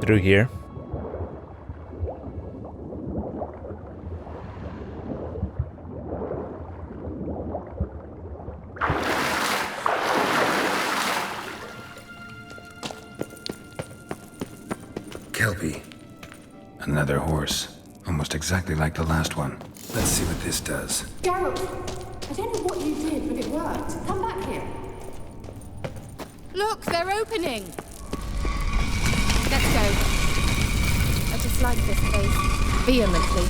Through here. Kelpie. Another horse. Almost exactly like the last one. Let's see what this does. Geralt, I don't know what you did, but it worked. Come back here. Look, they're opening! Let's go. I dislike this place vehemently.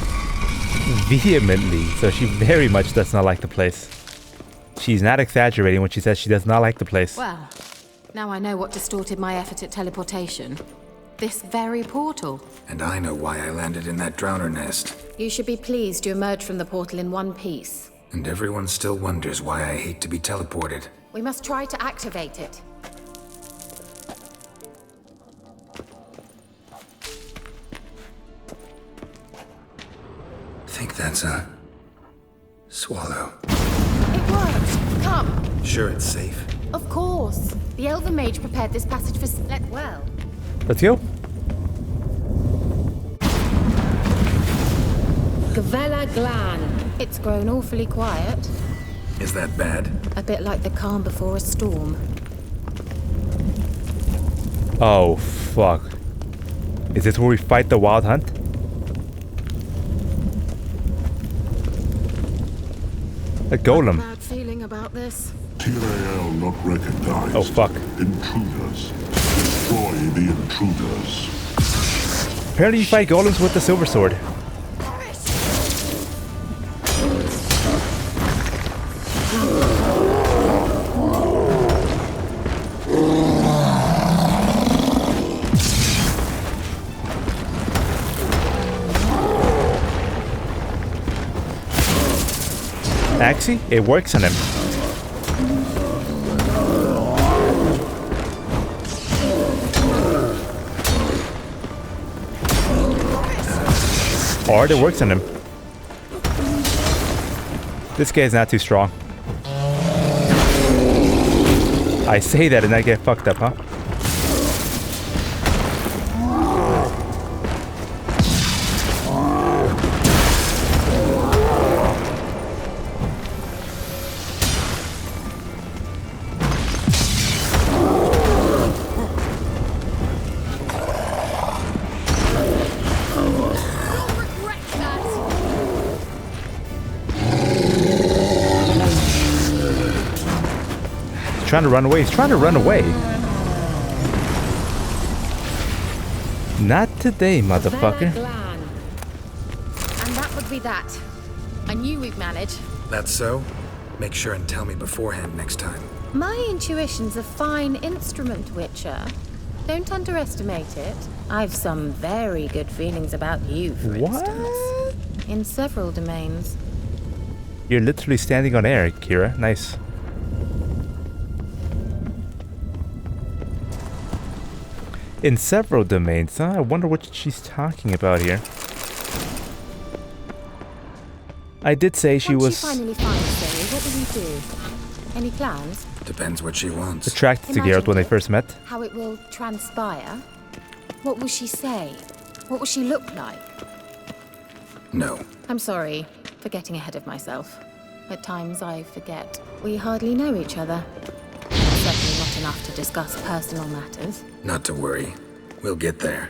Vehemently. So she very much does not like the place. She's not exaggerating when she says she does not like the place. Well, now I know what distorted my effort at teleportation. This very portal. And I know why I landed in that drowner nest. You should be pleased you emerged from the portal in one piece. And everyone still wonders why I hate to be teleported. We must try to activate it. Think that's a swallow. It worked! Come! Sure it's safe? Of course. The Elven Mage prepared this passage for well. Let's go. Gavella Glan. It's grown awfully quiet. Is that bad? A bit like the calm before a storm. Oh, fuck. Is this where we fight the Wild Hunt? A golem. Bad feeling about this. Tyrael not recognized. Oh, fuck. Intruders. Destroy the intruders. Apparently you fight golems with the silver sword. Actually, it works on him. Or it works on him. This guy's not too strong. I say that and I get fucked up, huh? Trying to run away. He's trying to run away. Not today, motherfucker. And that would be that. I knew we'd manage. That's so? Make sure and tell me beforehand next time. My intuition's a fine instrument, Witcher. Don't underestimate it. I've some very good feelings about you, for instance. In several domains. You're literally standing on air, Kira. Nice. In several domains, huh? I wonder what she's talking about here. I did say she was... Once you finally find Zoe, what will you do? Any plans? Depends what she wants. Attracted to Geralt when they first met. How it will transpire? What will she say? What will she look like? No. I'm sorry for getting ahead of myself. At times I forget. We hardly know each other. Certainly not enough to discuss personal matters. Not to worry. We'll get there.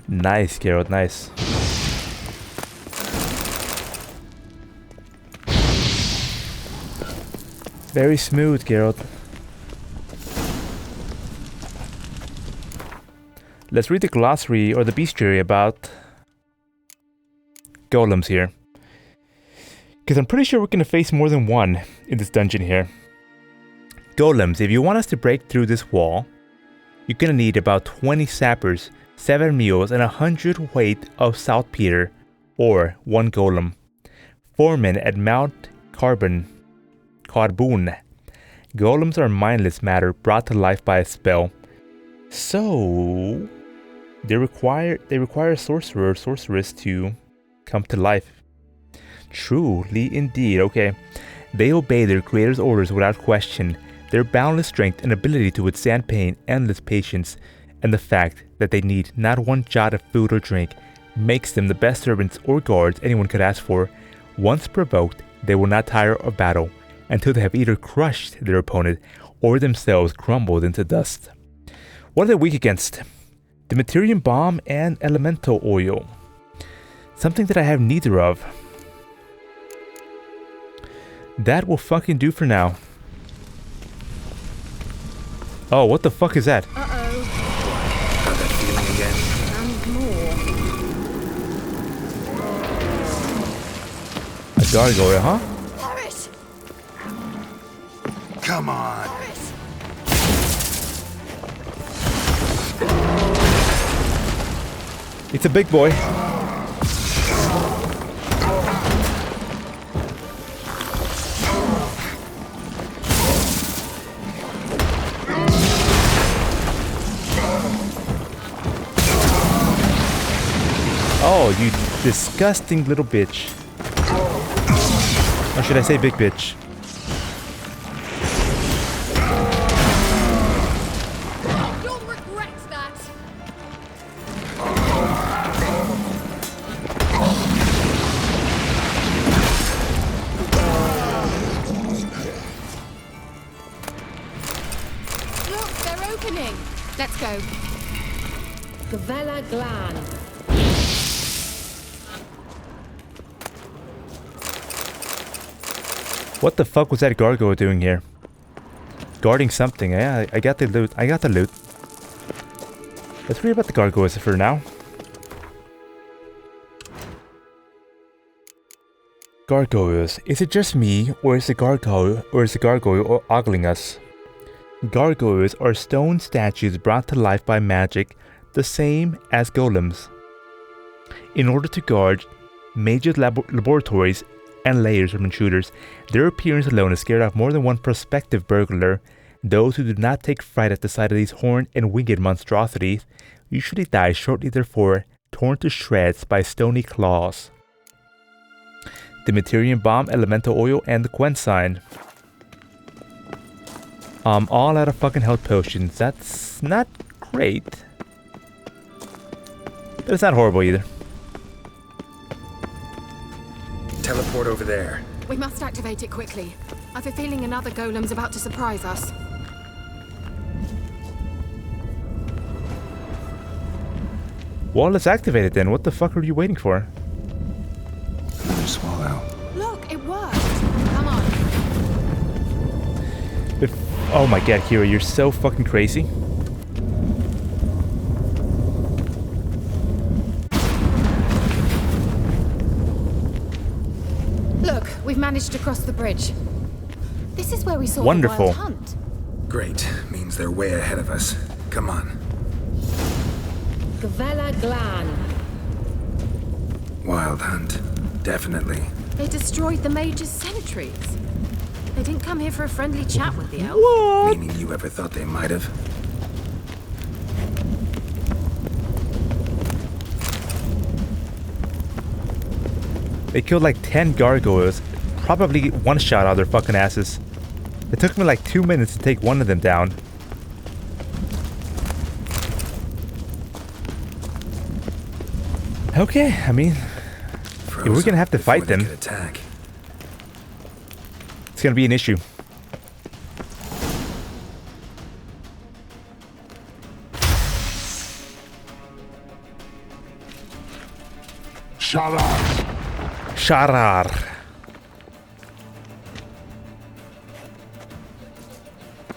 Nice, Geralt, nice. Very smooth, Geralt. Let's read the glossary or the bestiary about golems here. Because I'm pretty sure we're going to face more than one in this dungeon here. Golems, if you want us to break through this wall, you're going to need about 20 sappers, 7 mules, and 100 weight of saltpeter, or 1 golem. 4 men at Mount Carbon. Golems are mindless matter brought to life by a spell. So they require a sorcerer or sorceress to come to life. Truly indeed. Okay. They obey their creator's orders without question. Their boundless strength and ability to withstand pain, endless patience, and the fact that they need not one jot of food or drink makes them the best servants or guards anyone could ask for. Once provoked, they will not tire of battle until they have either crushed their opponent or themselves crumbled into dust. What are they weak against? The Materium Bomb and Elemental Oil. Something that I have neither of. That will fucking do for now. Oh, what the fuck is that? Got that feeling again? A gargoyle, huh? Come on. It's a big boy. Oh, you disgusting little bitch. Or should I say big bitch? You'll regret that. Look, they're opening. Let's go. Velen Glan. What the fuck was that gargoyle doing here? Guarding something. Yeah, I got the loot. Let's read about the gargoyles for now. Gargoyles. Is it just me, or is the gargoyle ogling us? Gargoyles are stone statues brought to life by magic, the same as golems. In order to guard major laboratories and layers from intruders, their appearance alone has scared off more than one prospective burglar. Those who do not take fright at the sight of these horned and winged monstrosities usually die shortly thereafter, torn to shreds by stony claws. The Materium Bomb, Elemental Oil, and the Quen Sign. All out of fucking health potions. That's not great. But it's not horrible either. Teleport over there. We must activate it quickly. I've a feeling another golem's about to surprise us. Well, let's activate it then. What the fuck are you waiting for? Another swallow. Look, it worked. Come on. Oh my god, Kira, you're so fucking crazy. Look, we've managed to cross the bridge. This is where we saw Wonderful. the wild hunt. Great. Means they're way ahead of us. Come on. Velen Glan. Wild hunt. Definitely. They destroyed the Mage's sentries. They didn't come here for a friendly chat with the elf. What? Meaning you ever thought they might have? They killed like 10 gargoyles. Probably one shot out of their fucking asses. It took me like 2 minutes to take one of them down. Okay, I mean, if we're gonna have to fight them. Attack. It's gonna be an issue. Sharar.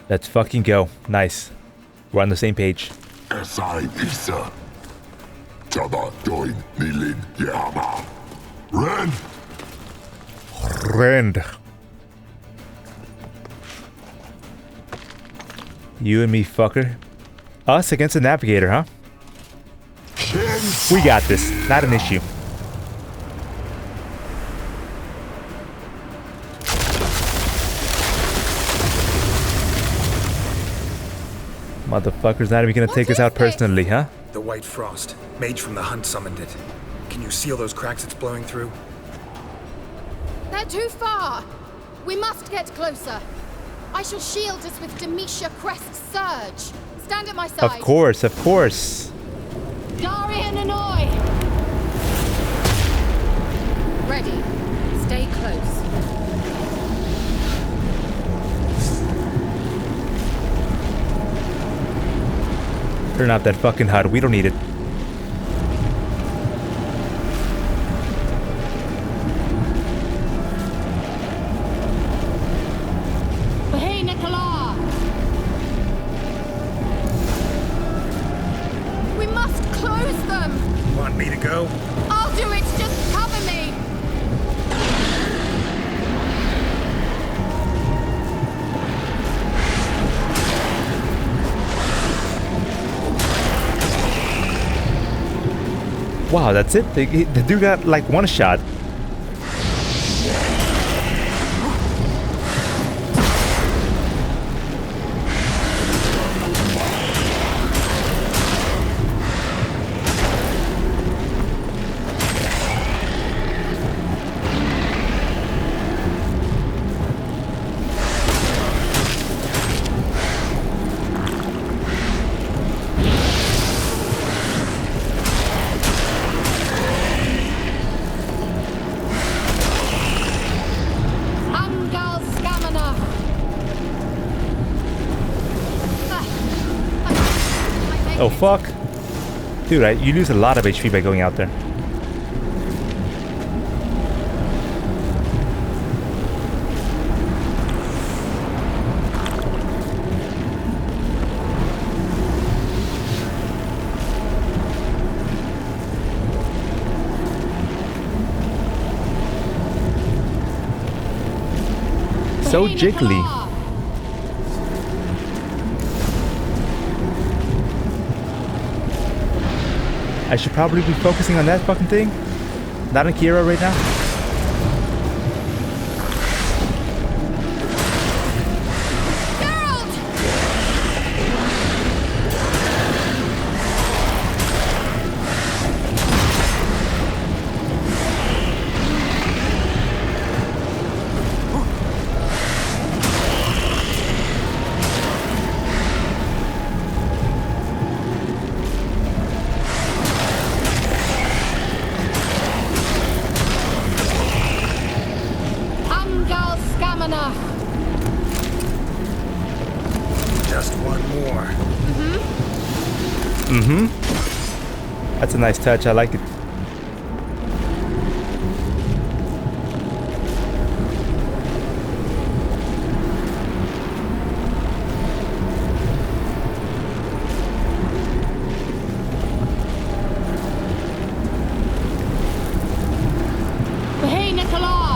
Let's fucking go. Nice. We're on the same page. Esai Isa. Chaba join Nilin Yama. Ren! Rend. You and me, fucker. Us against the navigator, huh? We got this. Not an issue. Motherfucker's not even gonna take us out personally, huh? The White Frost. Mage from the Hunt summoned it. Can you seal those cracks it's blowing through? They're too far. We must get closer. I shall shield us with Demetia Crest's surge. Stand at my side. Of course, of course. Darian and Oi! Ready. Stay close. Turn off that fucking HUD. We don't need it. Hey, Nicola! We must close them! Want me to go? I'll do it! Just cover me! Wow, that's it? The dude got like one shot. Oh fuck. Dude, you lose a lot of HP by going out there. So jiggly. I should probably be focusing on that fucking thing. Not on Kira right now. Just one more. That's a nice touch. I like it. Hey, Nicola!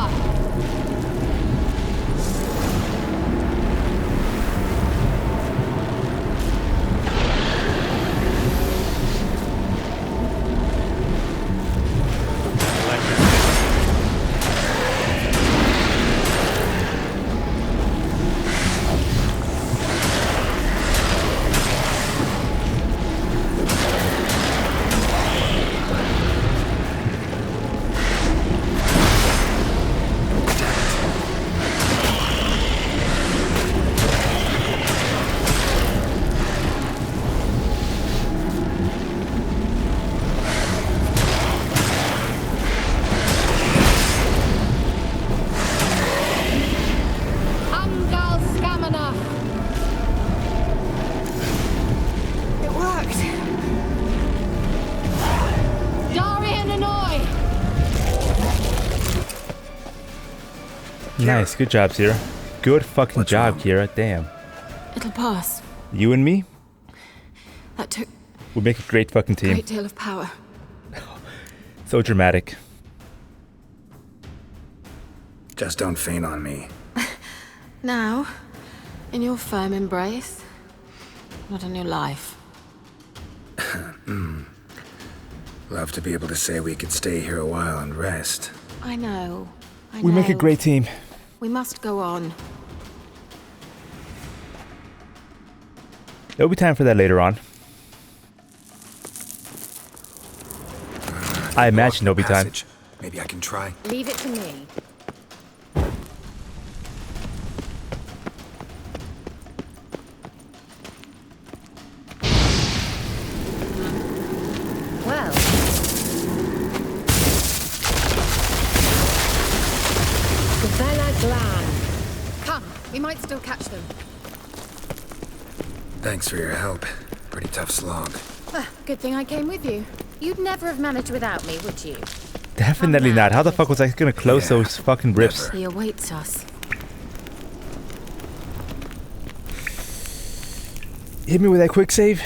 Nice, good job, Kira. Good fucking job, Kira. Damn. It'll pass. You and me? That took We make a great fucking team. Great deal of power. So dramatic. Just don't faint on me. Now, in your firm embrace, not a new life. Love to be able to say we could stay here a while and rest. I know. We make a great team. We must go on. There'll be time for that later on. I imagine there'll be time. Maybe I can try. Leave it to me. Well. Velen. Come, we might still catch them. Thanks for your help. Pretty tough slog. Good thing I came with you. You'd never have managed without me, would you? Definitely not. How the fuck was I gonna close those fucking rifts? He awaits us. Hit me with that quick save.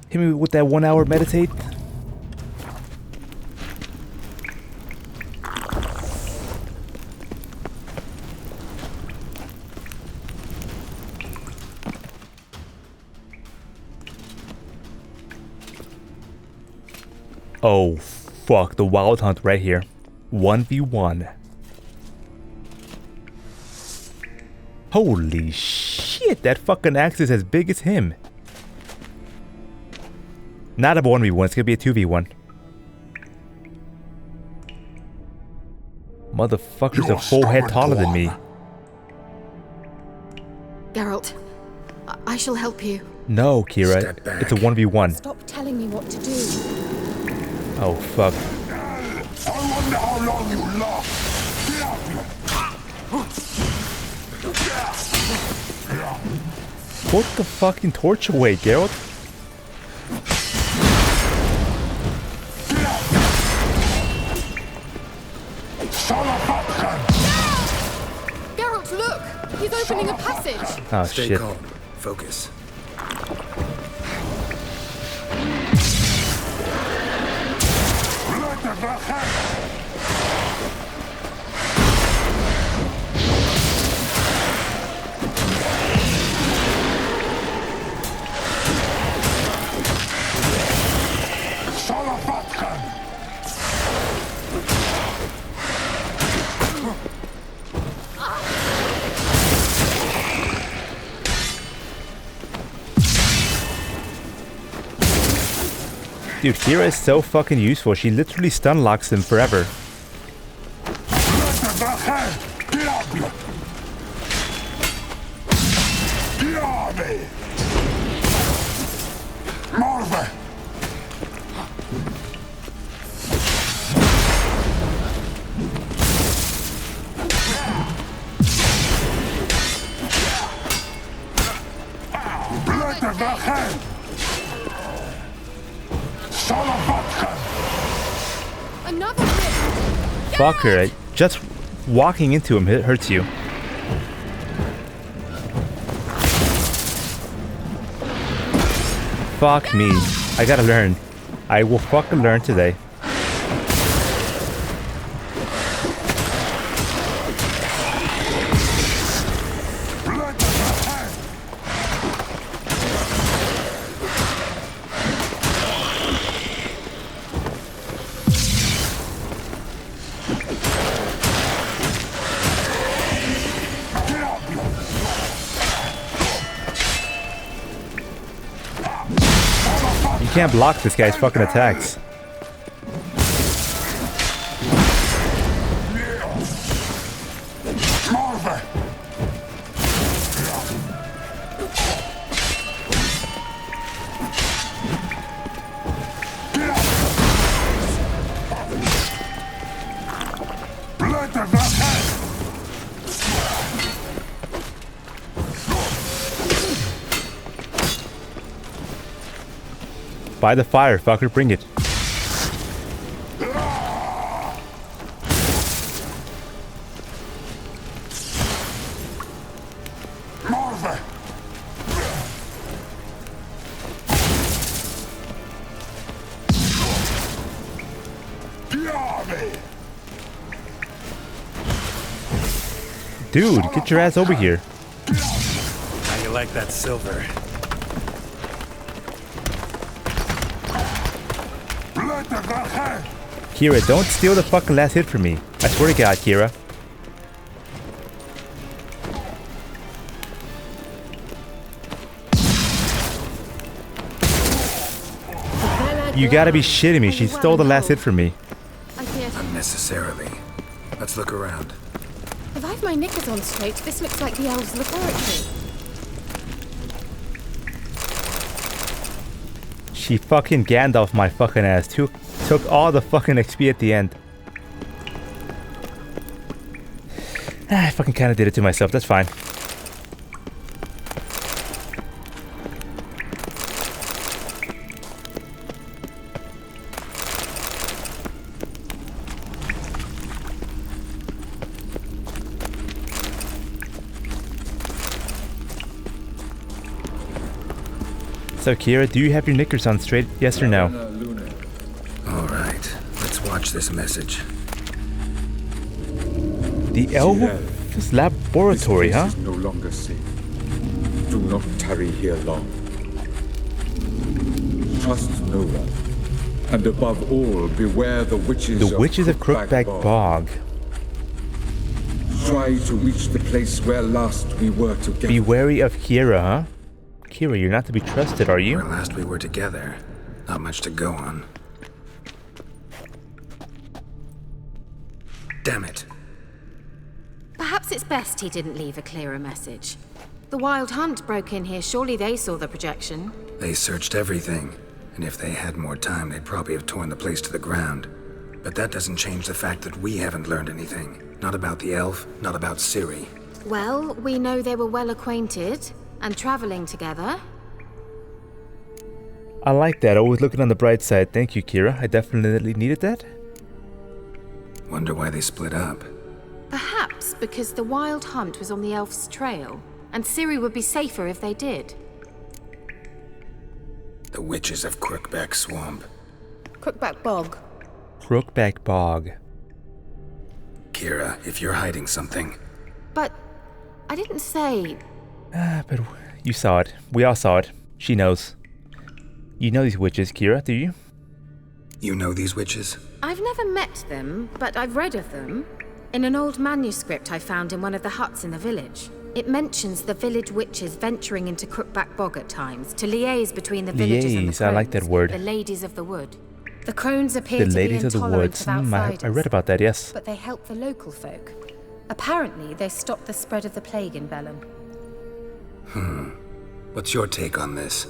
Hit me with that 1 hour meditate. Oh, fuck. The Wild Hunt right here. 1v1. Holy shit. That fucking axe is as big as him. Not a 1v1. It's gonna be a 2v1. Motherfucker's a full head taller than me. Geralt, I shall help you. No, Kira. It's a 1v1. Stop telling me what to do. Oh, fuck. I wonder how long you last. Put the fucking torch away, Geralt. Geralt, look! He's opening a passage! Oh, Stay shit. calm. Focus. Dude, Kira is so fucking useful. She literally stun locks him forever. Another rift! Fuck her. Just walking into him hurts you. Fuck me. I gotta learn. I will fucking learn today. You can't block this guy's fucking attacks. By the fire, fucker, bring it. Dude, get your ass over here. How you like that silver? Kira, don't steal the fucking last hit from me. I swear to God, Kira. You gotta be shitting me. She stole the last hit from me. Unnecessarily. Let's look around. If I've my knickers on straight, this looks like the elves' laboratory. She fucking Gandalf my fucking ass. Took all the fucking XP at the end. I fucking kinda did it to myself. That's fine. So Kira, do you have your knickers on straight? Yes or no? Alright, let's watch this message. The elf's laboratory, huh? This place is no longer safe. Do not tarry here long. Trust no one. And above all, beware the witches The witches of Crookback Bog. Try to reach the place where last we were together. Be wary of Kira, huh? Kira, you're not to be trusted, are you? Where last we were together. Not much to go on. Damn it. Perhaps it's best he didn't leave a clearer message. The Wild Hunt broke in here. Surely they saw the projection. They searched everything. And if they had more time, they'd probably have torn the place to the ground. But that doesn't change the fact that we haven't learned anything. Not about the elf, not about Ciri. Well, we know they were well acquainted and traveling together. I like that. Always looking on the bright side. Thank you, Kira. I definitely needed that. Wonder why they split up. Perhaps because the Wild Hunt was on the elf's trail, and Ciri would be safer if they did. The witches of Crookback Swamp. Crookback Bog. Crookback Bog. Kira, if you're hiding something... But I didn't say... But you saw it. We all saw it. She knows. You know these witches, Kira, do you? You know these witches? I've never met them, but I've read of them. In an old manuscript I found in one of the huts in the village. It mentions the village witches venturing into Crookback Bog at times to liaise between the villagers and the crones, I like that word. the ladies of the wood. The crones appear The to ladies be of the intolerant woods. of outsiders. I read about that, yes. But they help the local folk. Apparently, they stopped the spread of the plague in Velen. What's your take on this?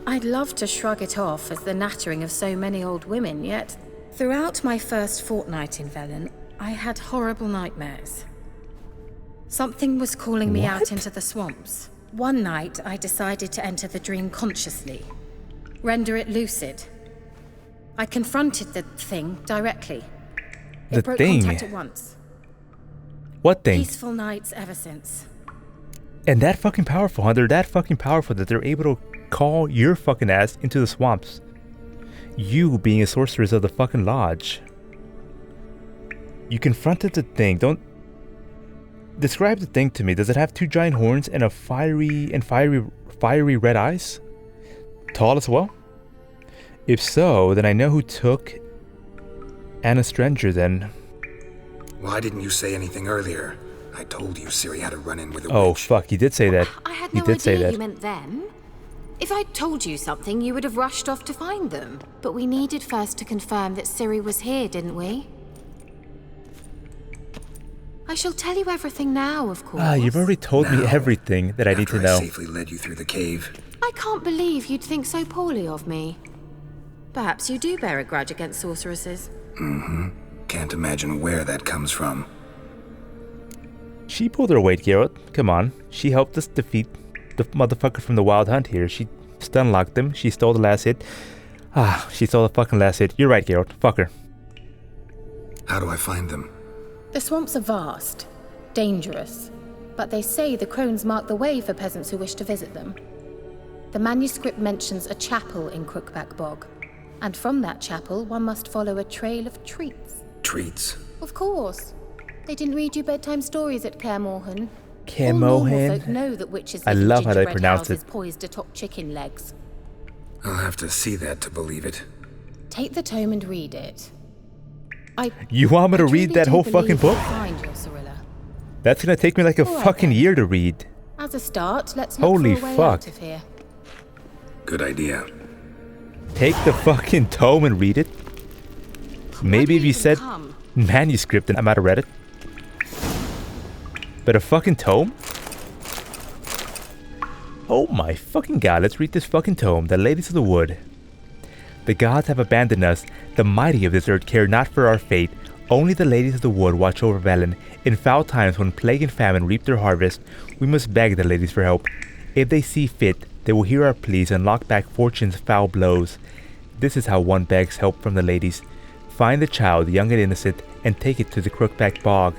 I'd love to shrug it off as the nattering of so many old women, yet throughout my first fortnight in Velen, I had horrible nightmares. Something was calling me out into the swamps. One night, I decided to enter the dream consciously, render it lucid. I confronted the thing directly. It broke contact at once. What thing? Peaceful nights ever since. And that fucking powerful, huh? They're that fucking powerful that they're able to call your fucking ass into the swamps. You being a sorceress of the fucking lodge. You confronted the thing. Don't... Describe the thing to me. Does it have two giant horns and a fiery red eyes? Tall as well? If so, then I know who took Anna Stranger then. Why didn't you say anything earlier? I told you Ciri had a run-in with a Oh, witch. fuck, you did say that. I had You no did say idea that. you meant them. If I'd told you something, you would have rushed off to find them. But we needed first to confirm that Ciri was here, didn't we? I shall tell you everything now, of course. Ah, you've already told me Now, everything that I need to After know. I safely led you through the cave. I can't believe you'd think so poorly of me. Perhaps you do bear a grudge against sorceresses. Can't imagine where that comes from. She pulled her weight, Geralt. Come on. She helped us defeat the motherfucker from the Wild Hunt here. She stun-locked him. She stole the last hit. Ah, she stole the fucking last hit. You're right, Geralt. Fuck her. How do I find them? The swamps are vast, dangerous, but they say the crones mark the way for peasants who wish to visit them. The manuscript mentions a chapel in Crookback Bog, and from that chapel one must follow a trail of treats. Treats. Of course. They didn't read you bedtime stories at Kaer Morhen. All Kaer normal Morhen? folk know that witches I live in love how they gingerbread pronounce houses it. poised atop chicken legs. I'll have to see that to believe it. Take the tome and read it. You want me to read that whole fucking book? Find your Cyrilla. That's gonna take me like a All right, fucking then. year to read. As a start, let's look Holy for a way fuck. out of here. Good idea. Take the fucking tome and read it? Maybe if you said manuscript, then I might have read it. But a fucking tome? Oh my fucking god, let's read this fucking tome. The Ladies of the Wood. The gods have abandoned us. The mighty of this earth care not for our fate. Only the Ladies of the Wood watch over Velen. In foul times when plague and famine reap their harvest, we must beg the ladies for help. If they see fit, they will hear our pleas and lock back fortune's foul blows. This is how one begs help from the ladies. Find the child, young and innocent, and take it to the Crookback Bog.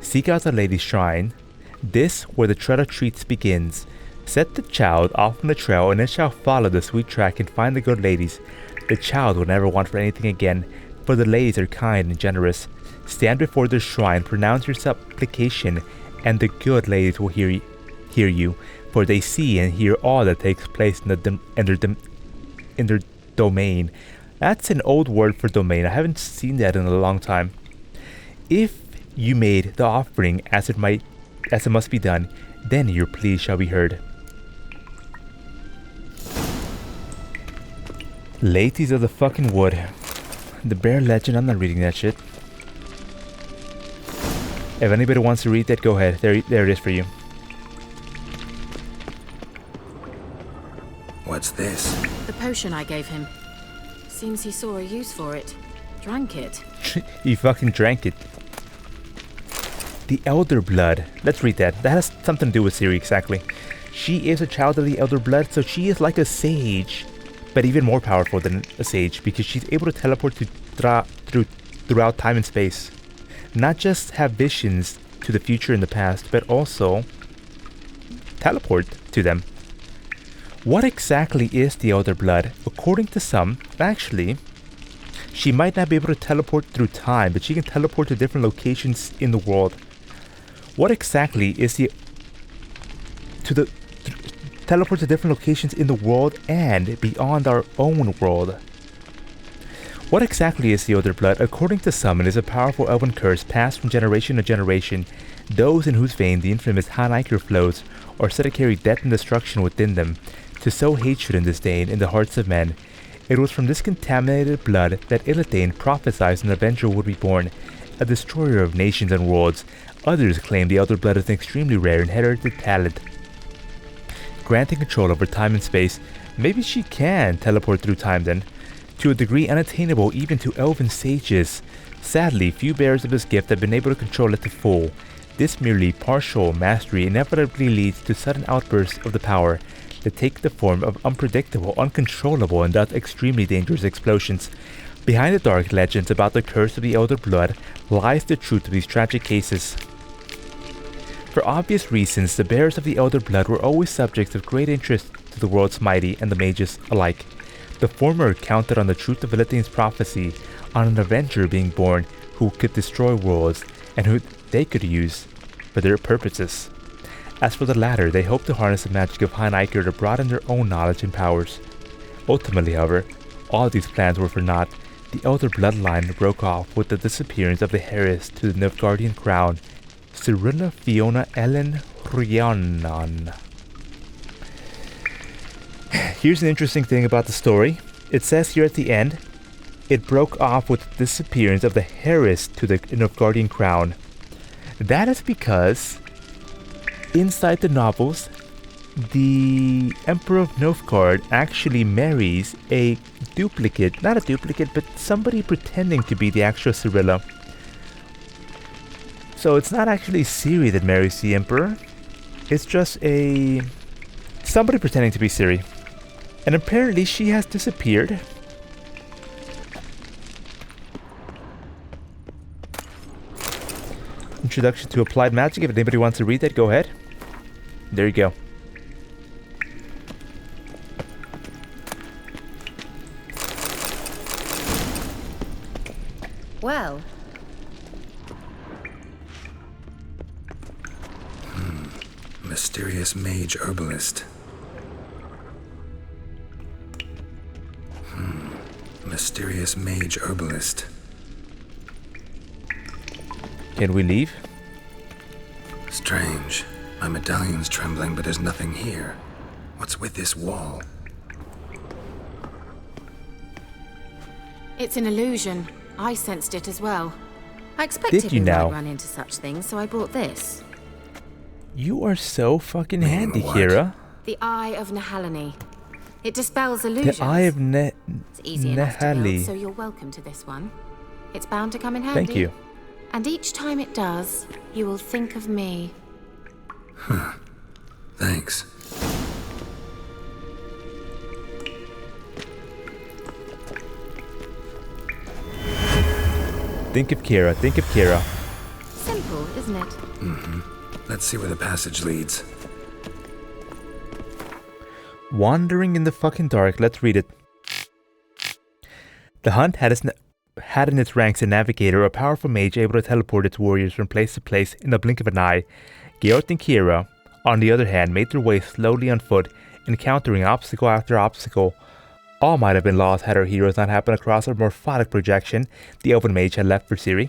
Seek out the lady's shrine. This, where the tread of treats begins. Set the child off on the trail, and it shall follow the sweet track and find the good ladies. The child will never want for anything again, for the ladies are kind and generous. Stand before their shrine, pronounce your supplication, and the good ladies will hear you, for they see and hear all that takes place in their domain. That's an old word for domain. I haven't seen that in a long time. If you made the offering as it must be done, then your plea shall be heard. Ladies of the fucking wood. The bear legend, I'm not reading that shit. If anybody wants to read that, go ahead. There it is for you. What's this? The potion I gave him. Seems he saw a use for it. Drank it. He fucking drank it. The Elder Blood. Let's read that. That has something to do with Ciri, exactly. She is a child of the Elder Blood, so she is like a sage, but even more powerful than a sage because she's able to teleport throughout time and space. Not just have visions to the future and the past, but also teleport to them. What exactly is the Elder Blood? According to some, actually, she might not be able to teleport through time, but she can teleport to different locations in the world. What exactly is teleport to different locations in the world and beyond our own world? What exactly is the Elder Blood? According to some, it is a powerful elven curse passed from generation to generation. Those in whose vein the infamous Hanaiker flows are said to carry death and destruction within them, to sow hatred and disdain in the hearts of men. It was from this contaminated blood that Ilithane prophesied an avenger would be born, a destroyer of nations and worlds. Others claim the Elder Blood is an extremely rare inherited talent, granting control over time and space. Maybe she can teleport through time then, to a degree unattainable even to elven sages. Sadly, few bearers of this gift have been able to control it to full. This merely partial mastery inevitably leads to sudden outbursts of the power that take the form of unpredictable, uncontrollable, and thus extremely dangerous explosions. Behind the dark legends about the curse of the Elder Blood lies the truth of these tragic cases. For obvious reasons, the bearers of the Elder Blood were always subjects of great interest to the world's mighty and the mages alike. The former counted on the truth of Ilithane's prophecy, on an avenger being born who could destroy worlds, and who they could use for their purposes. As for the latter, they hoped to harness the magic of Hanaiker to broaden their own knowledge and powers. Ultimately, however, all these plans were for naught. The Elder Bloodline broke off with the disappearance of the heiress to the Nilfgaardian crown, Cyrilla Fiona Ellen Rhiannon. Here's an interesting thing about the story. It says here at the end, it broke off with the disappearance of the heiress to the Nilfgaardian crown. That is because inside the novels, the Emperor of Nilfgaard actually marries a duplicate, not a duplicate, but somebody pretending to be the actual Cyrilla. So it's not actually Ciri that marries the Emperor. It's just somebody pretending to be Ciri. And apparently she has disappeared. Introduction to Applied Magic. If anybody wants to read that, go ahead. There you go. Well, Mysterious mage herbalist. Mysterious mage herbalist. Can we leave? Strange. My medallion's trembling, but there's nothing here. What's with this wall? It's an illusion. I sensed it as well. I expected Did you we now? might run into such things, so I brought this. You are so fucking handy, what? Kira. The Eye of Nehalani. It dispels illusions. The Eye of It's easy enough to build, Nehali. so you're welcome to this one. It's bound to come in handy. Thank you. And each time it does, you will think of me. Thanks. Think of Kira. Think of Kira. Simple, isn't it? Let's see where the passage leads. Wandering in the fucking dark. Let's read it. The hunt had in its ranks a navigator, a powerful mage able to teleport its warriors from place to place in the blink of an eye. Geralt and Kira, on the other hand, made their way slowly on foot, encountering obstacle after obstacle. All might have been lost had our heroes not happened across a morphotic projection the elven mage had left for Ciri.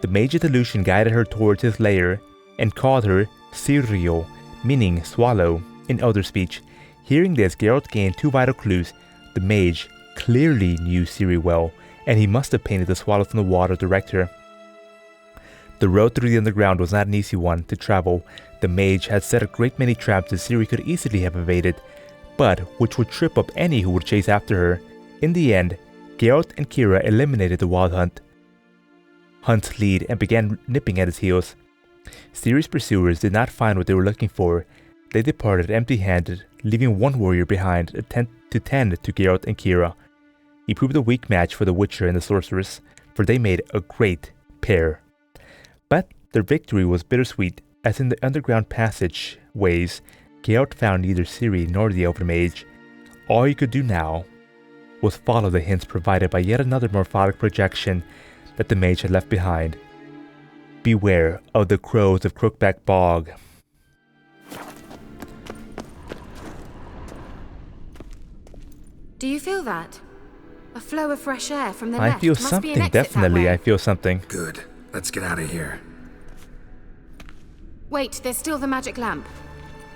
The mage's illusion guided her towards his lair and called her Sirio, meaning swallow, in Elder speech. Hearing this, Geralt gained two vital clues. The mage clearly knew Ciri well, and he must have painted the swallows in the water to direct her. The road through the underground was not an easy one to travel. The mage had set a great many traps that Ciri could easily have evaded, but which would trip up any who would chase after her. In the end, Geralt and Kira eliminated the wild hunt's lead and began nipping at his heels. Ciri's pursuers did not find what they were looking for. They departed empty-handed, leaving one warrior behind to tend to Geralt and Kira. He proved a weak match for the Witcher and the Sorceress, for they made a great pair. But their victory was bittersweet, as in the underground passageways, Geralt found neither Ciri nor the elven mage. All he could do now was follow the hints provided by yet another morphotic projection that the mage had left behind. Beware of the crows of Crookback Bog. Do you feel that? A flow of fresh air from the I left. feel Must be an something, exit that definitely. way. I feel something. Good. Let's get out of here. Wait, there's still the magic lamp.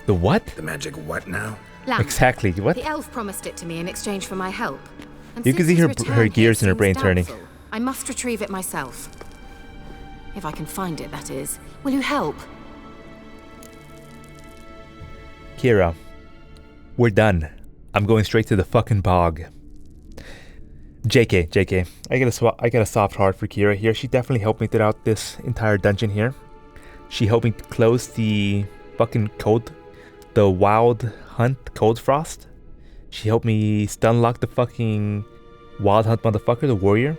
The what? The magic what now? Lamp. Exactly, what? The elf promised it to me in exchange for my help. And You can since see its her return gears in her seems brain turning. doubtful, I must retrieve it myself. If I can find it, that is. Will you help? Kira, we're done. I'm going straight to the fucking bog. JK. I got a soft heart for Kira here. She definitely helped me throughout this entire dungeon here. She helped me close the fucking the wild hunt cold frost. She helped me stun lock the fucking wild hunt motherfucker, the warrior.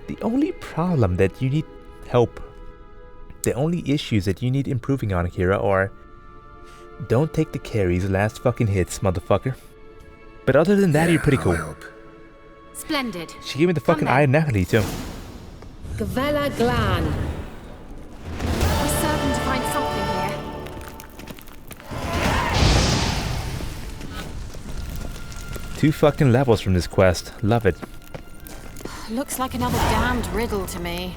The only problem that you need help, the only issues that you need improving on, Kira, are don't take the carries last fucking hits, motherfucker. But other than that, you're pretty cool. I'll help. Splendid. She gave me the fucking Eye of Nehali too. Gvela Glan. We're certain to find something here. 2 fucking levels from this quest. Love it. Looks like another damned riddle to me.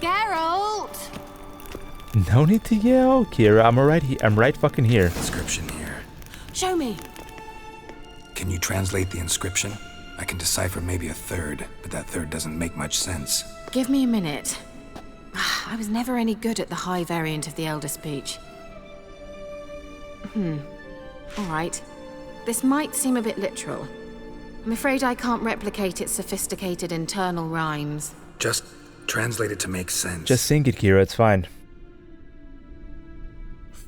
Geralt! No need to yell, Kira. I'm alright here. I'm right fucking here. Inscription here. Show me. Can you translate the inscription? I can decipher maybe a third, but that third doesn't make much sense. Give me a minute. I was never any good at the high variant of the Elder speech. Alright. This might seem a bit literal. I'm afraid I can't replicate its sophisticated internal rhymes. Just translate it to make sense. Just sing it, Kira. It's fine.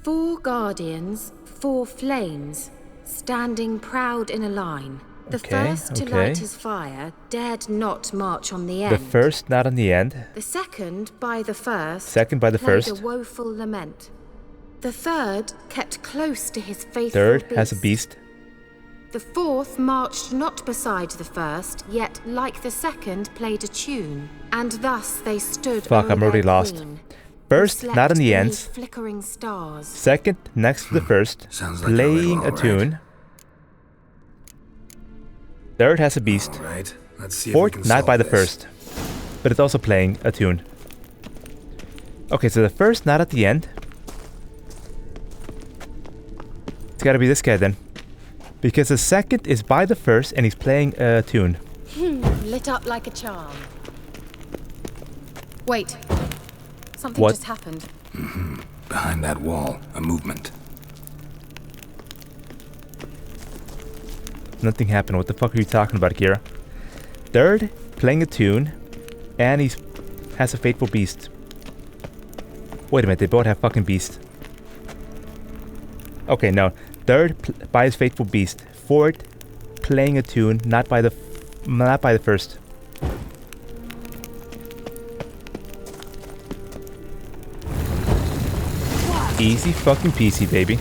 4 guardians, 4 flames, standing proud in a line. The first to light his fire dared not march on the end. The first, not on the end. The second, by the first, Second by the played first. a woeful lament. The third kept close to his faithful Third beast. has a beast. The fourth marched not beside the first, yet like the second played a tune, and thus they stood. Fuck, I'm already lost. First, not in the ends. Flickering stars. Second, next to the first, Sounds like playing a a tune. Third has a beast. All right, let's see. Fourth, not by the first, but it's also playing a tune. Okay, so the first, not at the end. It's gotta be this guy then. Because the second is by the first and he's playing a tune. Lit up like a charm. Wait. Something What? just happened. Behind that wall, a movement. Nothing happened. What the fuck are you talking about, Kira? Third, playing a tune, and he has a fateful beast. Wait a minute, they both have fucking beast. Okay, no. Third, by his fateful beast. Fourth, playing a tune, not by the first. Easy fucking peasy, baby.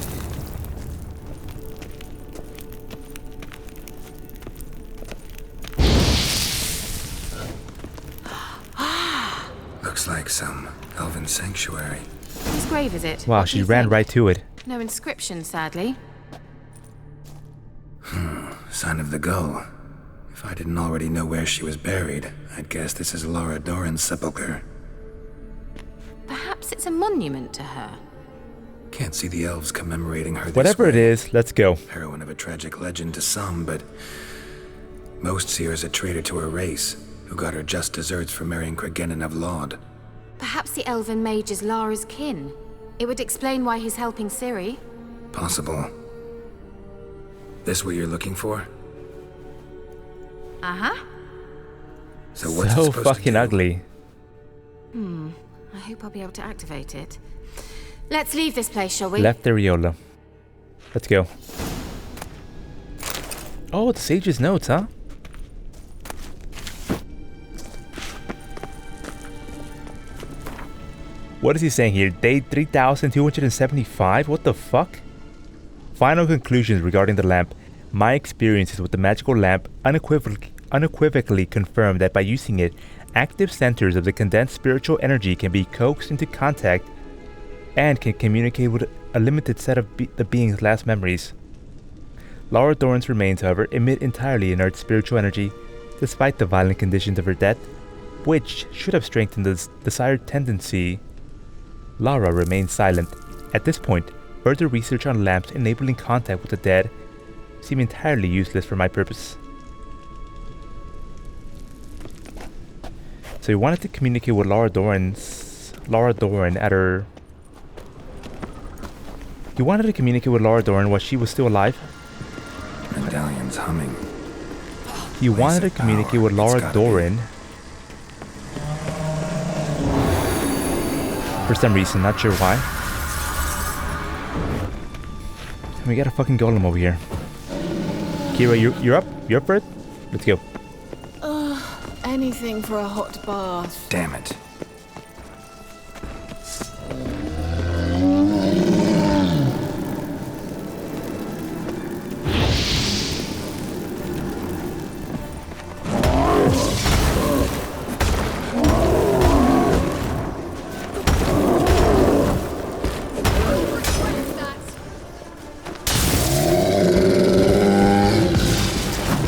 Looks like some elven sanctuary. Whose grave is it? Wow, What do she you ran think? right to it. No inscription, sadly. Sign of the gull. If I didn't already know where she was buried, I'd guess this is Laura Doran's sepulcher. Perhaps it's a monument to her. Can't see the elves commemorating her this Whatever it way. is, let's go. Heroine of a tragic legend to some, but most see her as a traitor to her race, who got her just deserts for marrying Cregennan of Laud. Perhaps the elven mage is Lara's kin. It would explain why he's helping Ciri. Possible. This what you're looking for? Uh-huh. So what's it So supposed to fucking do? ugly. I hope I'll be able to activate it. Let's leave this place, shall we? Left areola. Let's go. Oh, the sage's notes, huh? What is he saying here? Day 3275? What the fuck? Final conclusions regarding the lamp. My experiences with the magical lamp unequivocally confirm that by using it, active centers of the condensed spiritual energy can be coaxed into contact and can communicate with a limited set of the being's last memories. Laura Doran's remains, however, emit entirely inert spiritual energy, despite the violent conditions of her death, which should have strengthened the desired tendency. Lara remains silent. At this point, further research on lamps enabling contact with the dead seem entirely useless for my purpose. So he wanted to communicate with Laura Doran at her... He wanted to communicate with Laura Doran while she was still alive? Medallion's humming. He wanted to communicate with Laura Doran for some reason, not sure why. And we got a fucking golem over here. Kira, you're up? You're up for it? Let's go. Anything for a hot bath. Damn it.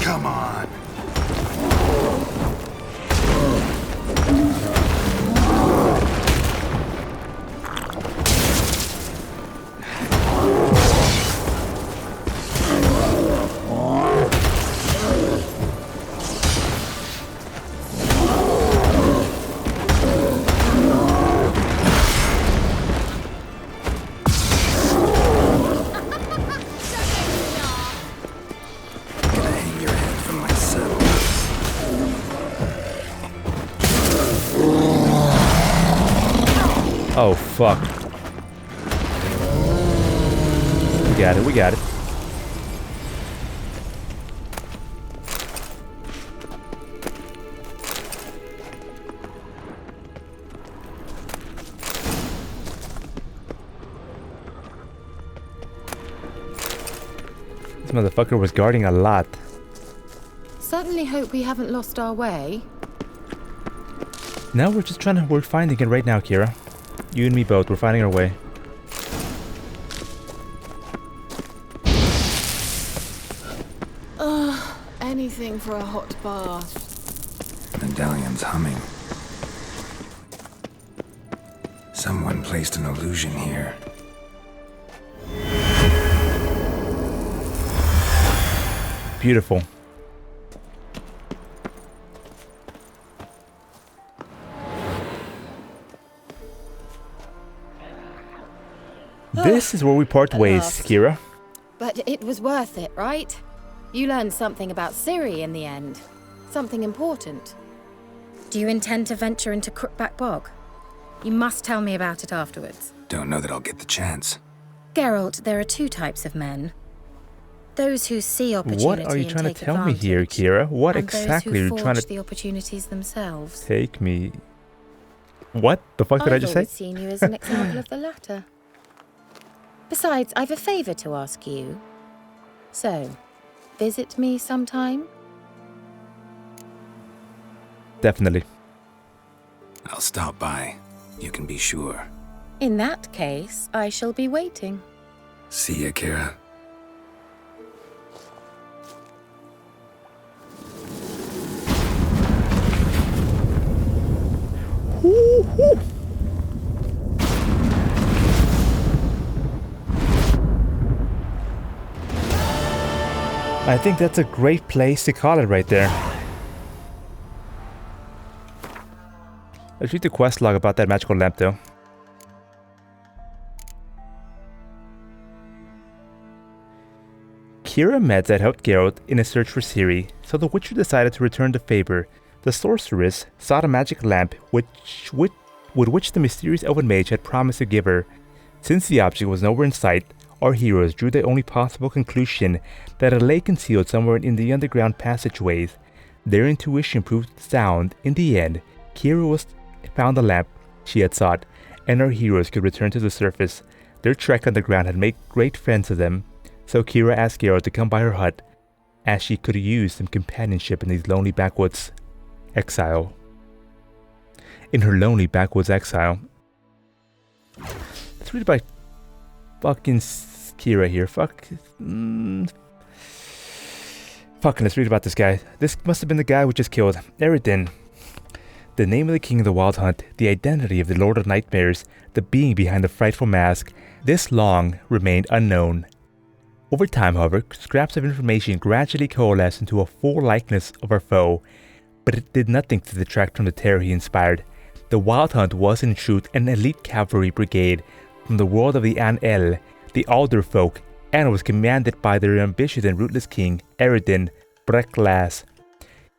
Come on. Gonna hang your head from my saddle. Oh, fuck. We got it, we got it. This motherfucker was guarding a lot. Certainly hope we haven't lost our way. Now we're finding it right now, Kira. You and me both, we're finding our way. Anything for a hot bath. Medallion's humming. Someone placed an illusion here. Beautiful. This is where we part ways, Kira. But it was worth it, right? You learned something about Ciri in the end. Something important. Do you intend to venture into Crookback Bog? You must tell me about it afterwards. Don't know that I'll get the chance. Geralt, there are two types of men. Those who see opportunity What are you and trying to take tell me here, advantage, Kira? What and exactly those are who you trying forge to the opportunities themselves? take me? What the fuck did I just say? I've always seen you as an example of the latter. Besides, I've a favor to ask you. So, visit me sometime? Definitely. I'll stop by. You can be sure. In that case, I shall be waiting. See ya, Kira. I think that's a great place to call it right there. Let's read the quest log about that magical lamp though. Kira met that helped Geralt in a search for Ciri, so the Witcher decided to return the favor. The sorceress sought a magic lamp with which the mysterious elven mage had promised to give her. Since the object was nowhere in sight, our heroes drew the only possible conclusion that it lay concealed somewhere in the underground passageways. Their intuition proved sound. In the end, Kira found the lamp she had sought, and our heroes could return to the surface. Their trek underground had made great friends of them, so Kira asked Geralt to come by her hut, as she could use some companionship in these lonely backwoods exile. In her lonely backwoods exile. Let's read by fucking Kira here. Fucking, let's read about this guy. This must have been the guy we just killed. Eredin. The name of the king of the Wild Hunt, the identity of the Lord of Nightmares, the being behind the frightful mask. This long remained unknown. Over time, however, scraps of information gradually coalesced into a full likeness of our foe, but it did nothing to detract from the terror he inspired. The Wild Hunt was in truth an elite cavalry brigade from the world of the An-El, the Alder folk, and was commanded by their ambitious and ruthless king, Eredin Breklas.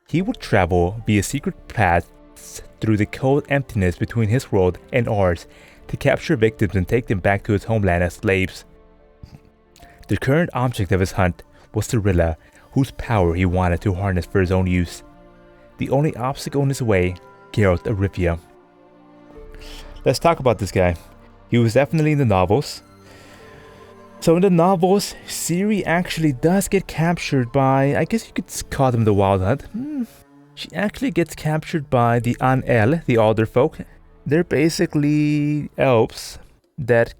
He would travel via secret paths through the cold emptiness between his world and ours to capture victims and take them back to his homeland as slaves. The current object of his hunt was Cirilla, whose power he wanted to harness for his own use. The only obstacle in his way, Geralt of Rivia. Let's talk about this guy. He was definitely in the novels. So in the novels, Ciri actually does get captured by, I guess you could call them the Wild Hunt. She actually gets captured by the An-El, the Alder folk. They're basically elves that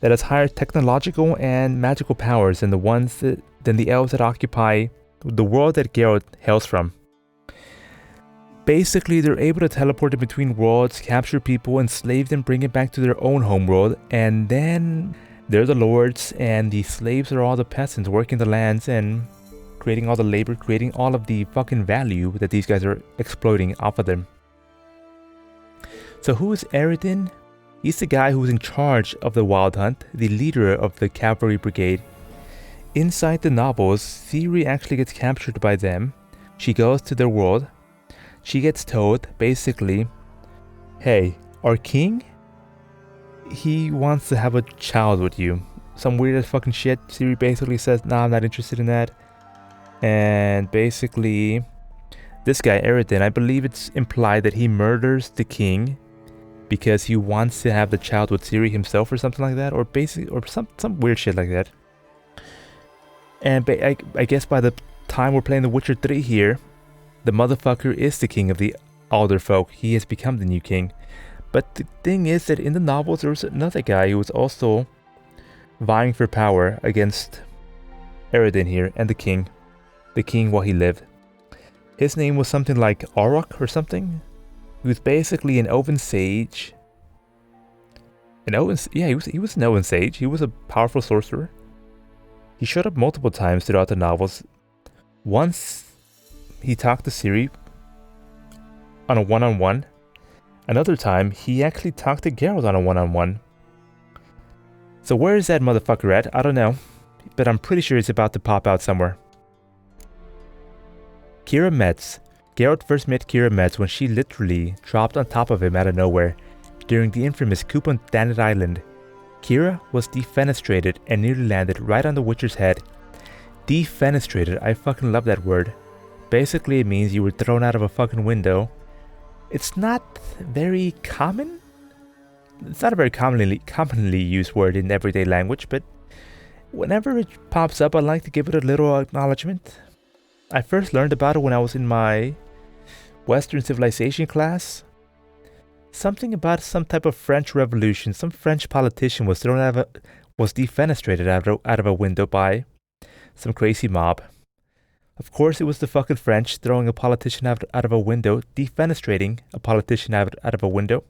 has higher technological and magical powers than the elves that occupy the world that Geralt hails from. Basically, they're able to teleport in between worlds, capture people, enslave them, bring it back to their own homeworld, and then they're the lords, and the slaves are all the peasants working the lands and creating all the labor, creating all of the fucking value that these guys are exploiting off of them. So who is Eredin? He's the guy who's in charge of the Wild Hunt, the leader of the cavalry brigade. Inside the novels, Ciri actually gets captured by them. She goes to their world. She gets told, basically, hey, our king, he wants to have a child with you. Some weird ass fucking shit. Ciri basically says, nah, I'm not interested in that. And basically, this guy, Eredin, I believe it's implied that he murders the king because he wants to have the child with Ciri himself or something like that. Or basically, or some weird shit like that. And I guess by the time we're playing The Witcher 3 here, the motherfucker is the king of the Alder folk. He has become the new king. But the thing is that in the novels there was another guy who was also vying for power against Eredin here and the king while he lived. His name was something like Auroch or something. He was basically an Elven sage. He was an Elven sage. He was a powerful sorcerer. He showed up multiple times throughout the novels. Once he talked to Ciri on a one-on-one. Another time he actually talked to Geralt on a one-on-one. So where is that motherfucker at? I don't know, but I'm pretty sure he's about to pop out somewhere. Keira Metz. Geralt first met Keira Metz when she literally dropped on top of him out of nowhere during the infamous coup on Thanet Island. Keira was defenestrated and nearly landed right on the Witcher's head. Defenestrated, I fucking love that word. Basically it means you were thrown out of a fucking window. It's not very common. It's not a very commonly used word in everyday language, but whenever it pops up, I like to give it a little acknowledgement. I first learned about it when I was in my Western civilization class. Something about some type of French revolution. Some French politician was defenestrated out of a window by some crazy mob. Of course, it was the fucking French throwing a politician out of a window, defenestrating a politician out of a window.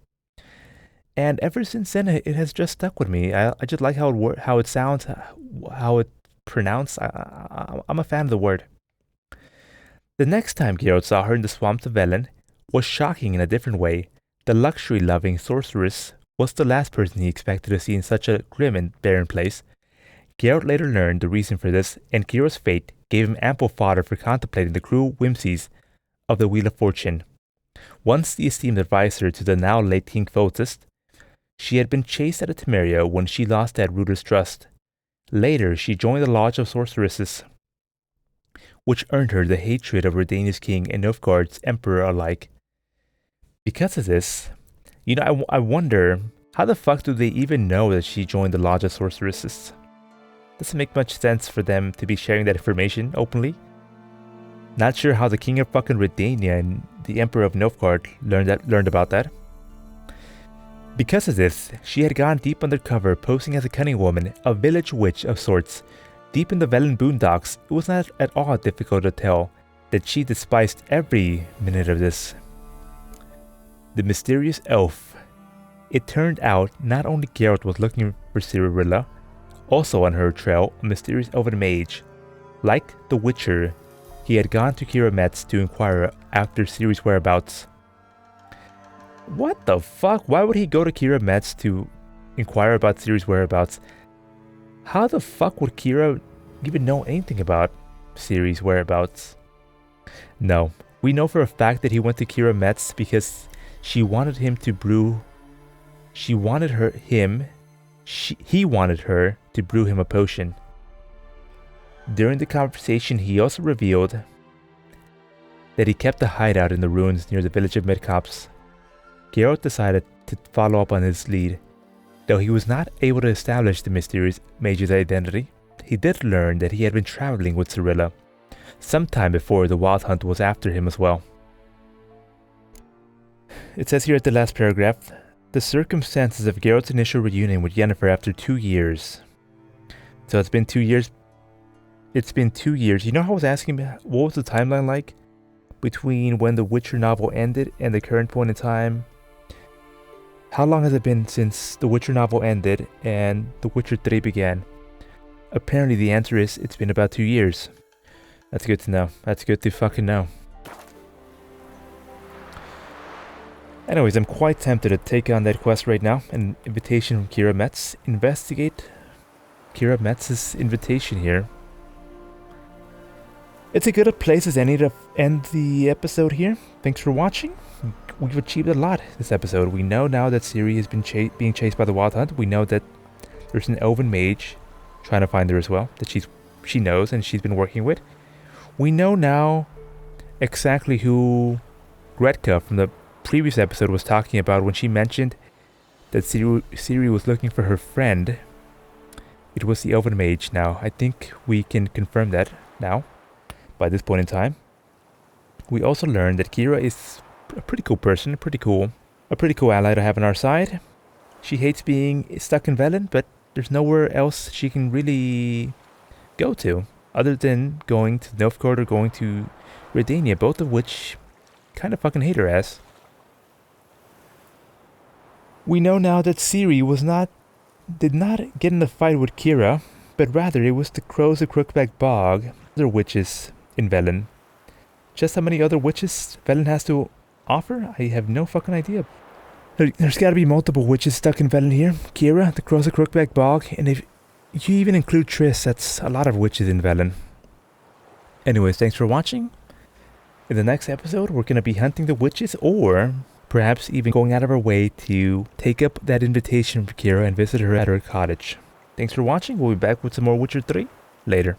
And ever since then, it has just stuck with me. I just like how it sounds, how it pronounced. I'm a fan of the word. The next time Geralt saw her in the swamps of Velen was shocking in a different way. The luxury-loving sorceress was the last person he expected to see in such a grim and barren place. Geralt later learned the reason for this, and Keira's fate gave him ample fodder for contemplating the cruel whimsies of the Wheel of Fortune. Once the esteemed advisor to the now late King Fotis, she had been chased out of Temeria when she lost that ruler's trust. Later, she joined the Lodge of Sorceresses, which earned her the hatred of Redania's king and Nilfgaard's emperor alike. Because of this, I wonder, how the fuck do they even know that she joined the Lodge of Sorceresses? Doesn't make much sense for them to be sharing that information openly. Not sure how the king of fucking Redania and the emperor of Nilfgaard learned about that. Because of this, she had gone deep undercover, posing as a cunning woman, a village witch of sorts. Deep in the Velen boondocks, it was not at all difficult to tell that she despised every minute of this. The mysterious elf. It turned out not only Geralt was looking for Cirilla, also on her trail, a mysterious elven mage. Like the Witcher, he had gone to Keira Metz to inquire after Ciri's whereabouts. What the fuck? Why would he go to Keira Metz to inquire about Ciri's whereabouts? How the fuck would Keira even know anything about Ciri's whereabouts? No, we know for a fact that he went to Keira Metz because he wanted her to brew him a potion. During the conversation, he also revealed that he kept a hideout in the ruins near the village of Midcops. Geralt decided to follow up on his lead. Though he was not able to establish the mysterious mage's identity, he did learn that he had been traveling with Cirilla sometime before the Wild Hunt was after him as well. It says here at the last paragraph, the circumstances of Geralt's initial reunion with Yennefer after 2 years. So it's been 2 years. It's been 2 years. You know how I was asking what was the timeline like between when the Witcher novel ended and the current point in time? How long has it been since the Witcher novel ended and The Witcher 3 began? Apparently the answer is it's been about 2 years. That's good to know. That's good to fucking know. Anyways, I'm quite tempted to take on that quest right now. An invitation from Keira Metz. Investigate Keira Metz's invitation here. It's a good place as any to end the episode here. Thanks for watching. We've achieved a lot this episode. We know now that Ciri has been being chased by the Wild Hunt. We know that there's an elven mage trying to find her as well, that she knows and she's been working with. We know now exactly who Gretka from the previous episode was talking about when she mentioned that Ciri was looking for her friend it was the Elven Mage. Now, I think we can confirm that now, by this point in time. We also learned that Kira is a pretty cool person, a pretty cool ally to have on our side. She hates being stuck in Velen, but there's nowhere else she can really go to, other than going to Novgorod or going to Redania, both of which kind of fucking hate her ass. We know now that Ciri did not get in a fight with Kira, but rather it was the Crows of Crookback Bog, other witches in Velen. Just how many other witches Velen has to offer? I have no fucking idea. There's gotta be multiple witches stuck in Velen here. Kira, the Crows of Crookback Bog, and if you even include Triss, that's a lot of witches in Velen. Anyways, thanks for watching. In the next episode, we're gonna be hunting the witches, or perhaps even going out of our way to take up that invitation for Kira and visit her at her cottage. Thanks for watching. We'll be back with some more Witcher 3 later.